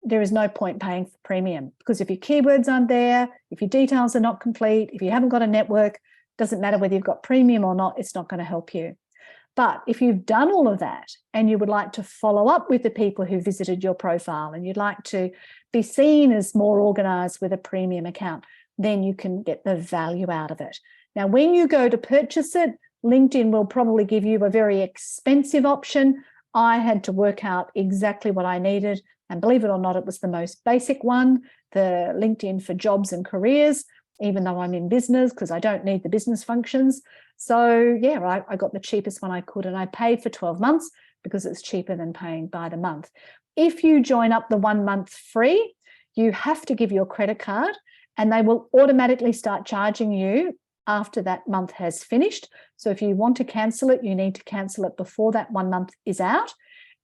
there is no point paying for premium, because if your keywords aren't there, if your details are not complete, if you haven't got a network, doesn't matter whether you've got premium or not, it's not going to help you. But if you've done all of that and you would like to follow up with the people who visited your profile and you'd like to be seen as more organized with a premium account, then you can get the value out of it. Now, when you go to purchase it, LinkedIn will probably give you a very expensive option. I had to work out exactly what I needed. And believe it or not, it was the most basic one, the LinkedIn for jobs and careers, even though I'm in business, because I don't need the business functions. So yeah, I got the cheapest one I could, and I paid for 12 months because it's cheaper than paying by the month. If you join up the 1 month free, you have to give your credit card, and they will automatically start charging you after that month has finished. So if you want to cancel it, you need to cancel it before that 1 month is out,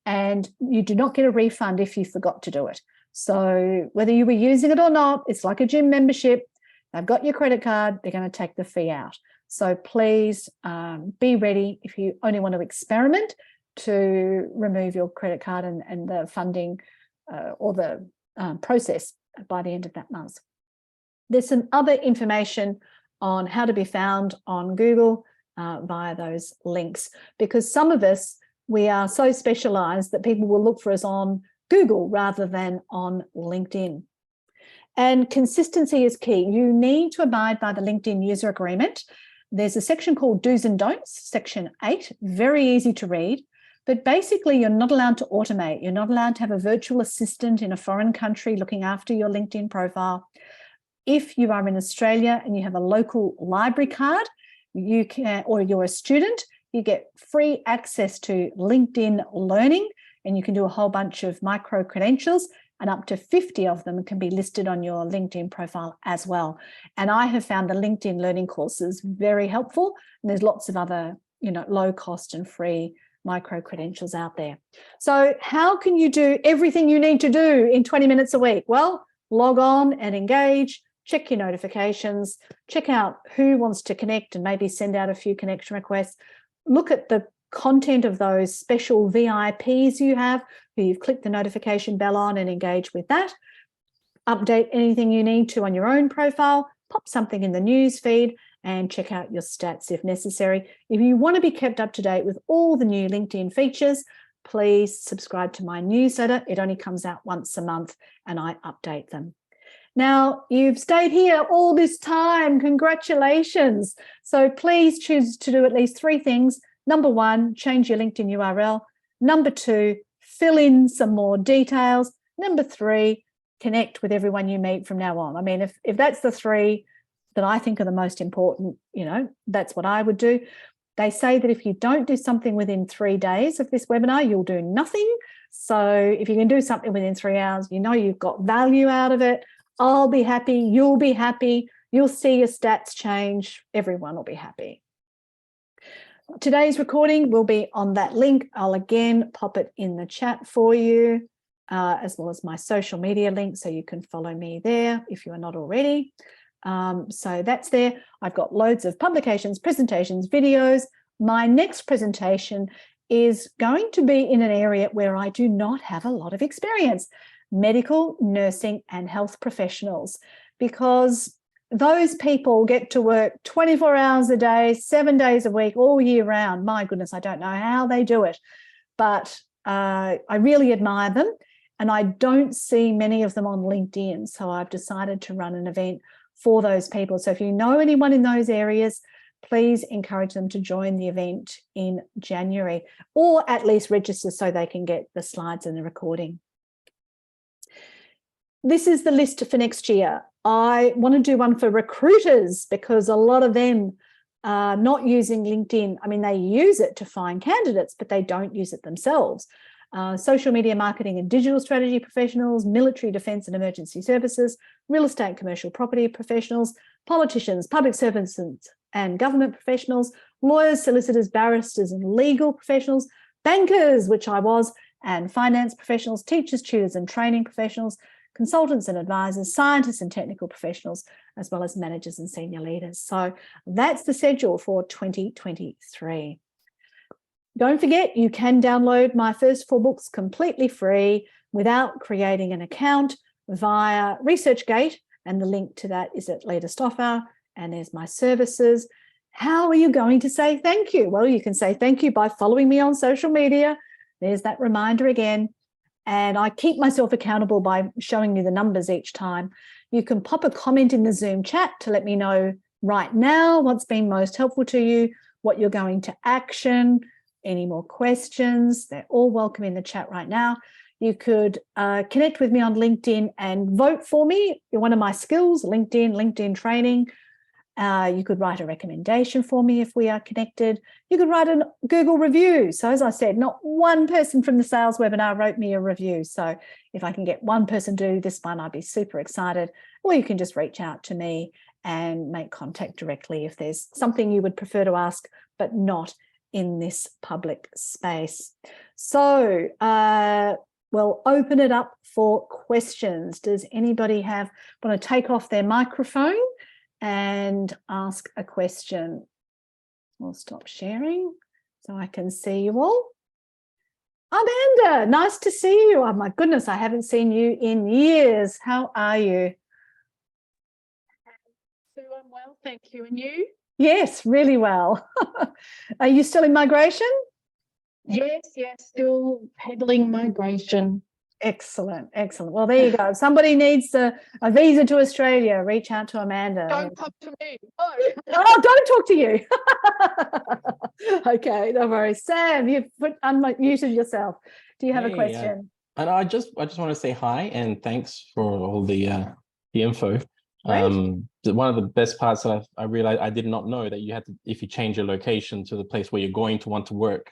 and you do not get a refund if you forgot to do it. So whether you were using it or not, it's like a gym membership. They've got your credit card, they're going to take the fee out. So please be ready if you only want to experiment to remove your credit card and the funding or the process by the end of that month. There's some other information on how to be found on Google via those links, because some of us, we are so specialized that people will look for us on Google rather than on LinkedIn. And consistency is key. You need to abide by the LinkedIn user agreement. There's a section called Do's and Don'ts, section 8, very easy to read. But basically, you're not allowed to automate. You're not allowed to have a virtual assistant in a foreign country looking after your LinkedIn profile. If you are in Australia and you have a local library card, you can, or you're a student, you get free access to LinkedIn Learning, and you can do a whole bunch of micro credentials, and up to 50 of them can be listed on your LinkedIn profile as well. And I have found the LinkedIn Learning courses very helpful. And there's lots of other, low cost and free micro credentials out there. So how can you do everything you need to do in 20 minutes a week? Well, log on and engage, check your notifications, check out who wants to connect and maybe send out a few connection requests. Look at the content of those special VIPs you have, who you've clicked the notification bell on, and engage with that. Update anything you need to on your own profile, pop something in the news feed, and check out your stats if necessary. If you want to be kept up to date with all the new LinkedIn features, please subscribe to my newsletter. It only comes out once a month and I update them. Now, you've stayed here all this time. Congratulations. So please choose to do at least 3 things. Number 1, change your LinkedIn URL. Number 2, fill in some more details. Number 3, connect with everyone you meet from now on. I mean, if that's the 3 that I think are the most important, that's what I would do. They say that if you don't do something within 3 days of this webinar, you'll do nothing. So if you can do something within 3 hours, you've got value out of it. I'll be happy, you'll be happy, you'll see your stats change, everyone will be happy. Today's recording will be on that link. I'll again pop it in the chat for you, as well as my social media link, so you can follow me there if you are not already. So that's there. I've got loads of publications, presentations, videos. My next presentation is going to be in an area where I do not have a lot of experience: medical, nursing, and health professionals, because those people get to work 24 hours a day, 7 days a week, all year round. My goodness, I don't know how they do it, but I really admire them, and I don't see many of them on LinkedIn. So I've decided to run an event for those people. So if you know anyone in those areas, please encourage them to join the event in January, or at least register so they can get the slides and the recording. This is the list for next year. I want to do one for recruiters, because a lot of them are not using LinkedIn. I mean, they use it to find candidates, but they don't use it themselves. Social media marketing and digital strategy professionals, military, defence and emergency services, real estate, commercial property professionals, politicians, public servants and government professionals, lawyers, solicitors, barristers and legal professionals, bankers, which I was, and finance professionals, teachers, tutors and training professionals, consultants and advisors, scientists and technical professionals, as well as managers and senior leaders. So that's the schedule for 2023. Don't forget, you can download my first 4 books completely free without creating an account via ResearchGate, and the link to that is at latest offer, and there's my services. How are you going to say thank you? Well, you can say thank you by following me on social media. There's that reminder again. And I keep myself accountable by showing you the numbers each time. You can pop a comment in the Zoom chat to let me know right now, what's been most helpful to you, what you're going to action, any more questions. They're all welcome in the chat right now. You could connect with me on LinkedIn and vote for me. One of my skills, LinkedIn training. You could write a recommendation for me if we are connected. You could write a Google review. So as I said, not one person from the sales webinar wrote me a review. So if I can get one person to do this one, I'd be super excited. Or you can just reach out to me and make contact directly if there's something you would prefer to ask, but not in this public space. So we'll open it up for questions. Does anybody want to take off their microphone and ask a question? We'll stop sharing so I can see you all. Amanda, nice to see you. Oh my goodness, I haven't seen you in years. How are you? Sue, I'm well, thank you. And you? Yes, really well. Are you still in migration? Yes, still peddling migration. Excellent. Well, there you go. Somebody needs a visa to Australia. Reach out to Amanda. Don't talk to me. Oh, don't talk to you. Okay, no worries. Sam, you've unmuted yourself. Do you have a question? And I just want to say hi and thanks for all the info. One of the best parts that I realized I did not know that you had to, if you change your location to the place where you're going to want to work.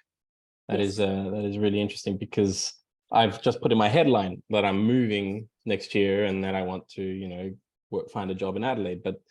That is really interesting, because I've just put in my headline that I'm moving next year and that I want to, find a job in Adelaide. But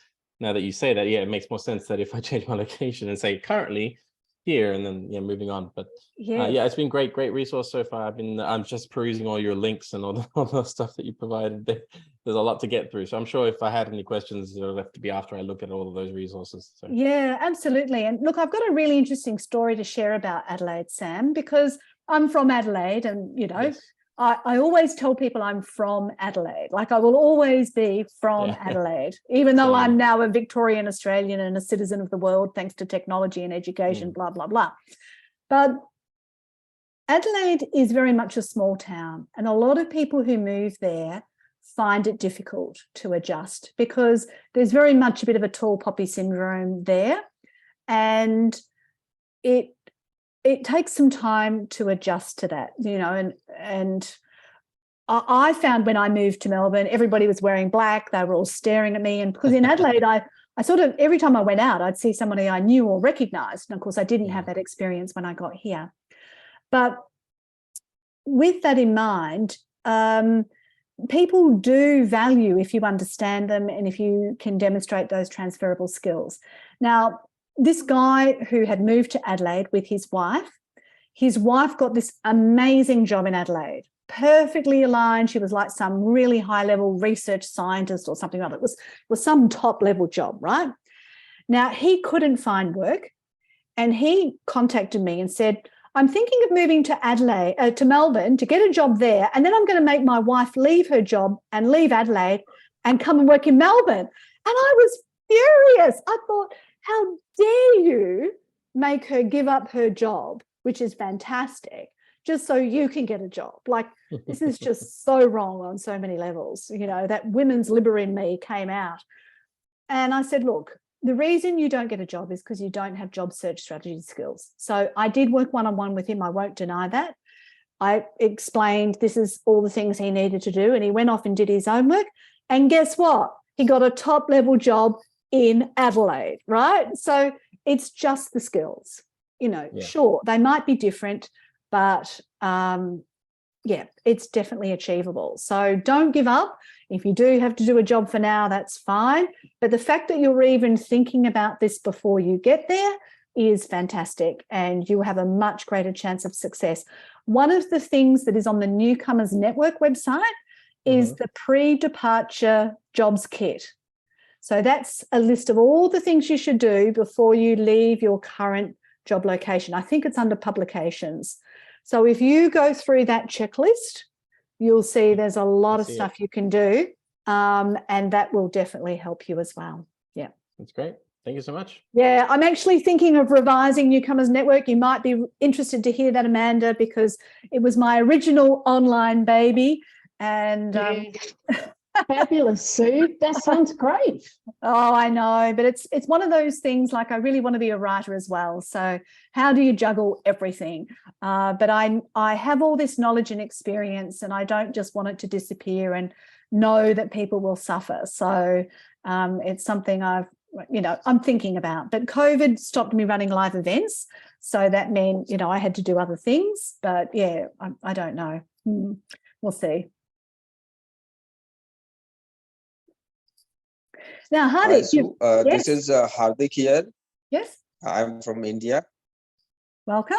now that you say that, yeah, it makes more sense that if I change my location and say currently here and then moving on. But it's been great resource so far. I'm just perusing all your links and all the stuff that you provided. There's a lot to get through. So I'm sure if I had any questions, it'll have to be after I look at all of those resources. So. Yeah, absolutely. And look, I've got a really interesting story to share about Adelaide, Sam, because I'm from Adelaide and, yes. I always tell people I'm from Adelaide. Like I will always be from Adelaide, even though I'm now a Victorian Australian and a citizen of the world, thanks to technology and education, blah, blah, blah. But Adelaide is very much a small town, and a lot of people who move there find it difficult to adjust because there's very much a bit of a tall poppy syndrome there, and it takes some time to adjust to that, and I found when I moved to Melbourne, everybody was wearing black, they were all staring at me, and because in Adelaide, I sort of, every time I went out, I'd see somebody I knew or recognised, and of course I didn't have that experience when I got here. But with that in mind, people do value if you understand them and if you can demonstrate those transferable skills. Now, this guy who had moved to Adelaide with his wife got this amazing job in Adelaide, perfectly aligned. She was like some really high-level research scientist or something like that. It was some top-level job, right? Now, he couldn't find work, and he contacted me and said, I'm thinking of moving to Melbourne to get a job there, and then I'm going to make my wife leave her job and leave Adelaide and come and work in Melbourne. And I was furious. I thought, how dare you make her give up her job, which is fantastic, just so you can get a job? Like, this is just so wrong on so many levels. That women's liber in me came out. And I said, look, the reason you don't get a job is because you don't have job search strategy skills. So I did work one-on-one with him. I won't deny that. I explained this is all the things he needed to do, and he went off and did his homework. And guess what? He got a top-level job in Adelaide, right? So it's just the skills, Sure, they might be different, but it's definitely achievable. So don't give up. If you do have to do a job for now, that's fine. But the fact that you're even thinking about this before you get there is fantastic, and you have a much greater chance of success. One of the things that is on the Newcomers Network website is the pre-departure jobs kit. So that's a list of all the things you should do before you leave your current job location. I think it's under publications. So if you go through that checklist, you'll see there's a lot of stuff you can do, and that will definitely help you as well. Yeah. That's great. Thank you so much. Yeah, I'm actually thinking of revising Newcomers Network. You might be interested to hear that, Amanda, because it was my original online baby. And Fabulous, Sue. That sounds great. Oh, I know, but it's one of those things, like I really want to be a writer as well. So how do you juggle everything? But I have all this knowledge and experience, and I don't just want it to disappear and know that people will suffer. So it's something I'm thinking about. But COVID stopped me running live events. So that meant, I had to do other things. But yeah, I don't know. We'll see. Now, Hardik, Sue, yes. this is Hardik here. Yes. I'm from India. Welcome.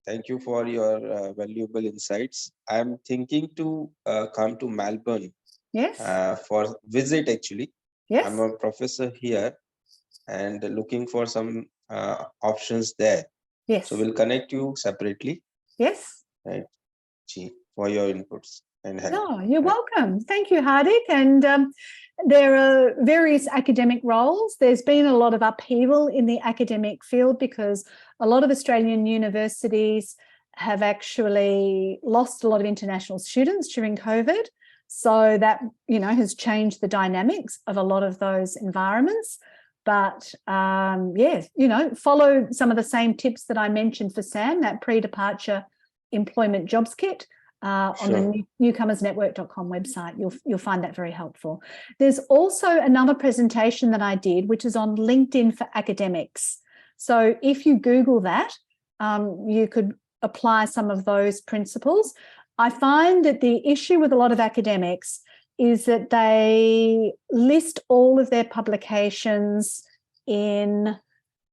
Thank you for your valuable insights. I'm thinking to come to Melbourne Yes. for visit actually. Yes. I'm a professor here and looking for some options there. Yes. So we'll connect you separately. Yes. Right, for your inputs and help. No, you're welcome. Thank you, Hardik. And there are various academic roles. There's been a lot of upheaval in the academic field because a lot of Australian universities have actually lost a lot of international students during COVID. So that, has changed the dynamics of a lot of those environments. But yes, follow some of the same tips that I mentioned for Sam, that pre-departure employment jobs kit. On the newcomersnetwork.com website, you'll find that very helpful. There's also another presentation that I did, which is on LinkedIn for academics. So if you Google that, you could apply some of those principles. I find that the issue with a lot of academics is that they list all of their publications in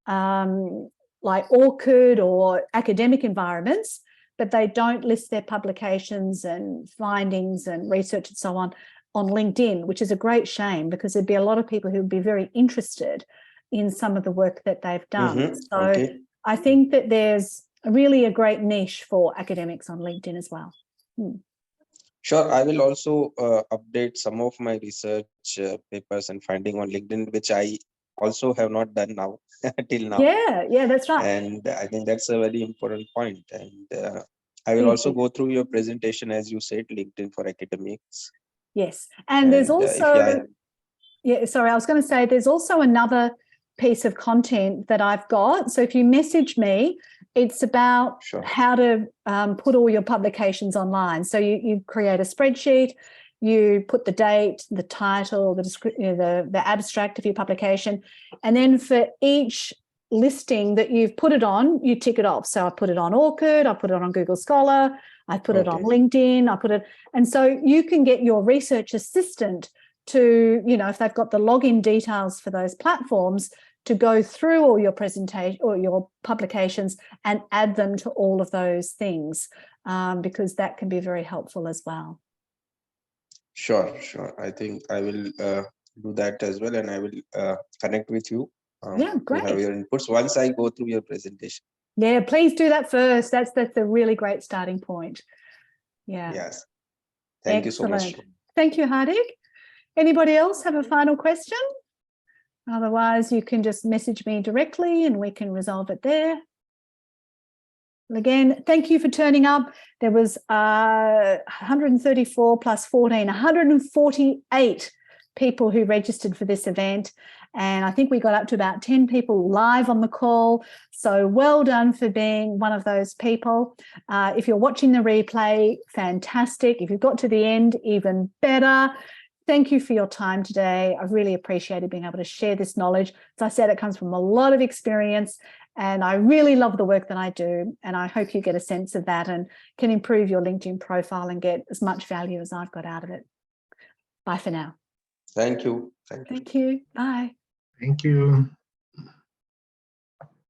like ORCID or academic environments, but they don't list their publications and findings and research and so on LinkedIn, which is a great shame because there'd be a lot of people who would be very interested in some of the work that they've done. So I think that there's really a great niche for academics on LinkedIn as well. Sure, I will also update some of my research papers and finding on LinkedIn, which I also have not done now till now. Yeah, that's right. And I think that's a very important point. And I will also go through your presentation, as you said, LinkedIn for academics. Yes, and there's also, sorry, I was going to say there's also another piece of content that I've got. So if you message me, it's about how to put all your publications online. So you create a spreadsheet, you put the date, the title, the description, the abstract of your publication, and then for each listing that you've put it on, you tick it off. So I put it on ORCID, I put it on Google Scholar, I put it on LinkedIn, I put it, and so you can get your research assistant to, if they've got the login details for those platforms, to go through all your presentation or your publications and add them to all of those things, because that can be very helpful as well. Sure. I think I will do that as well, and I will connect with you. Great. To have your inputs once I go through your presentation. Yeah, please do that first. That's a really great starting point. Yeah. Yes. Thank you so much. Thank you, Hardik. Anybody else have a final question? Otherwise, you can just message me directly and we can resolve it there. Again, thank you for turning up. There was 134 plus 14, 148 people who registered for this event. And I think we got up to about 10 people live on the call. So well done for being one of those people. If you're watching the replay, fantastic. If you've got to the end, even better. Thank you for your time today. I really appreciated being able to share this knowledge. As I said, it comes from a lot of experience, and I really love the work that I do. And I hope you get a sense of that and can improve your LinkedIn profile and get as much value as I've got out of it. Bye for now. Thank you. Thank you. Bye. Thank you.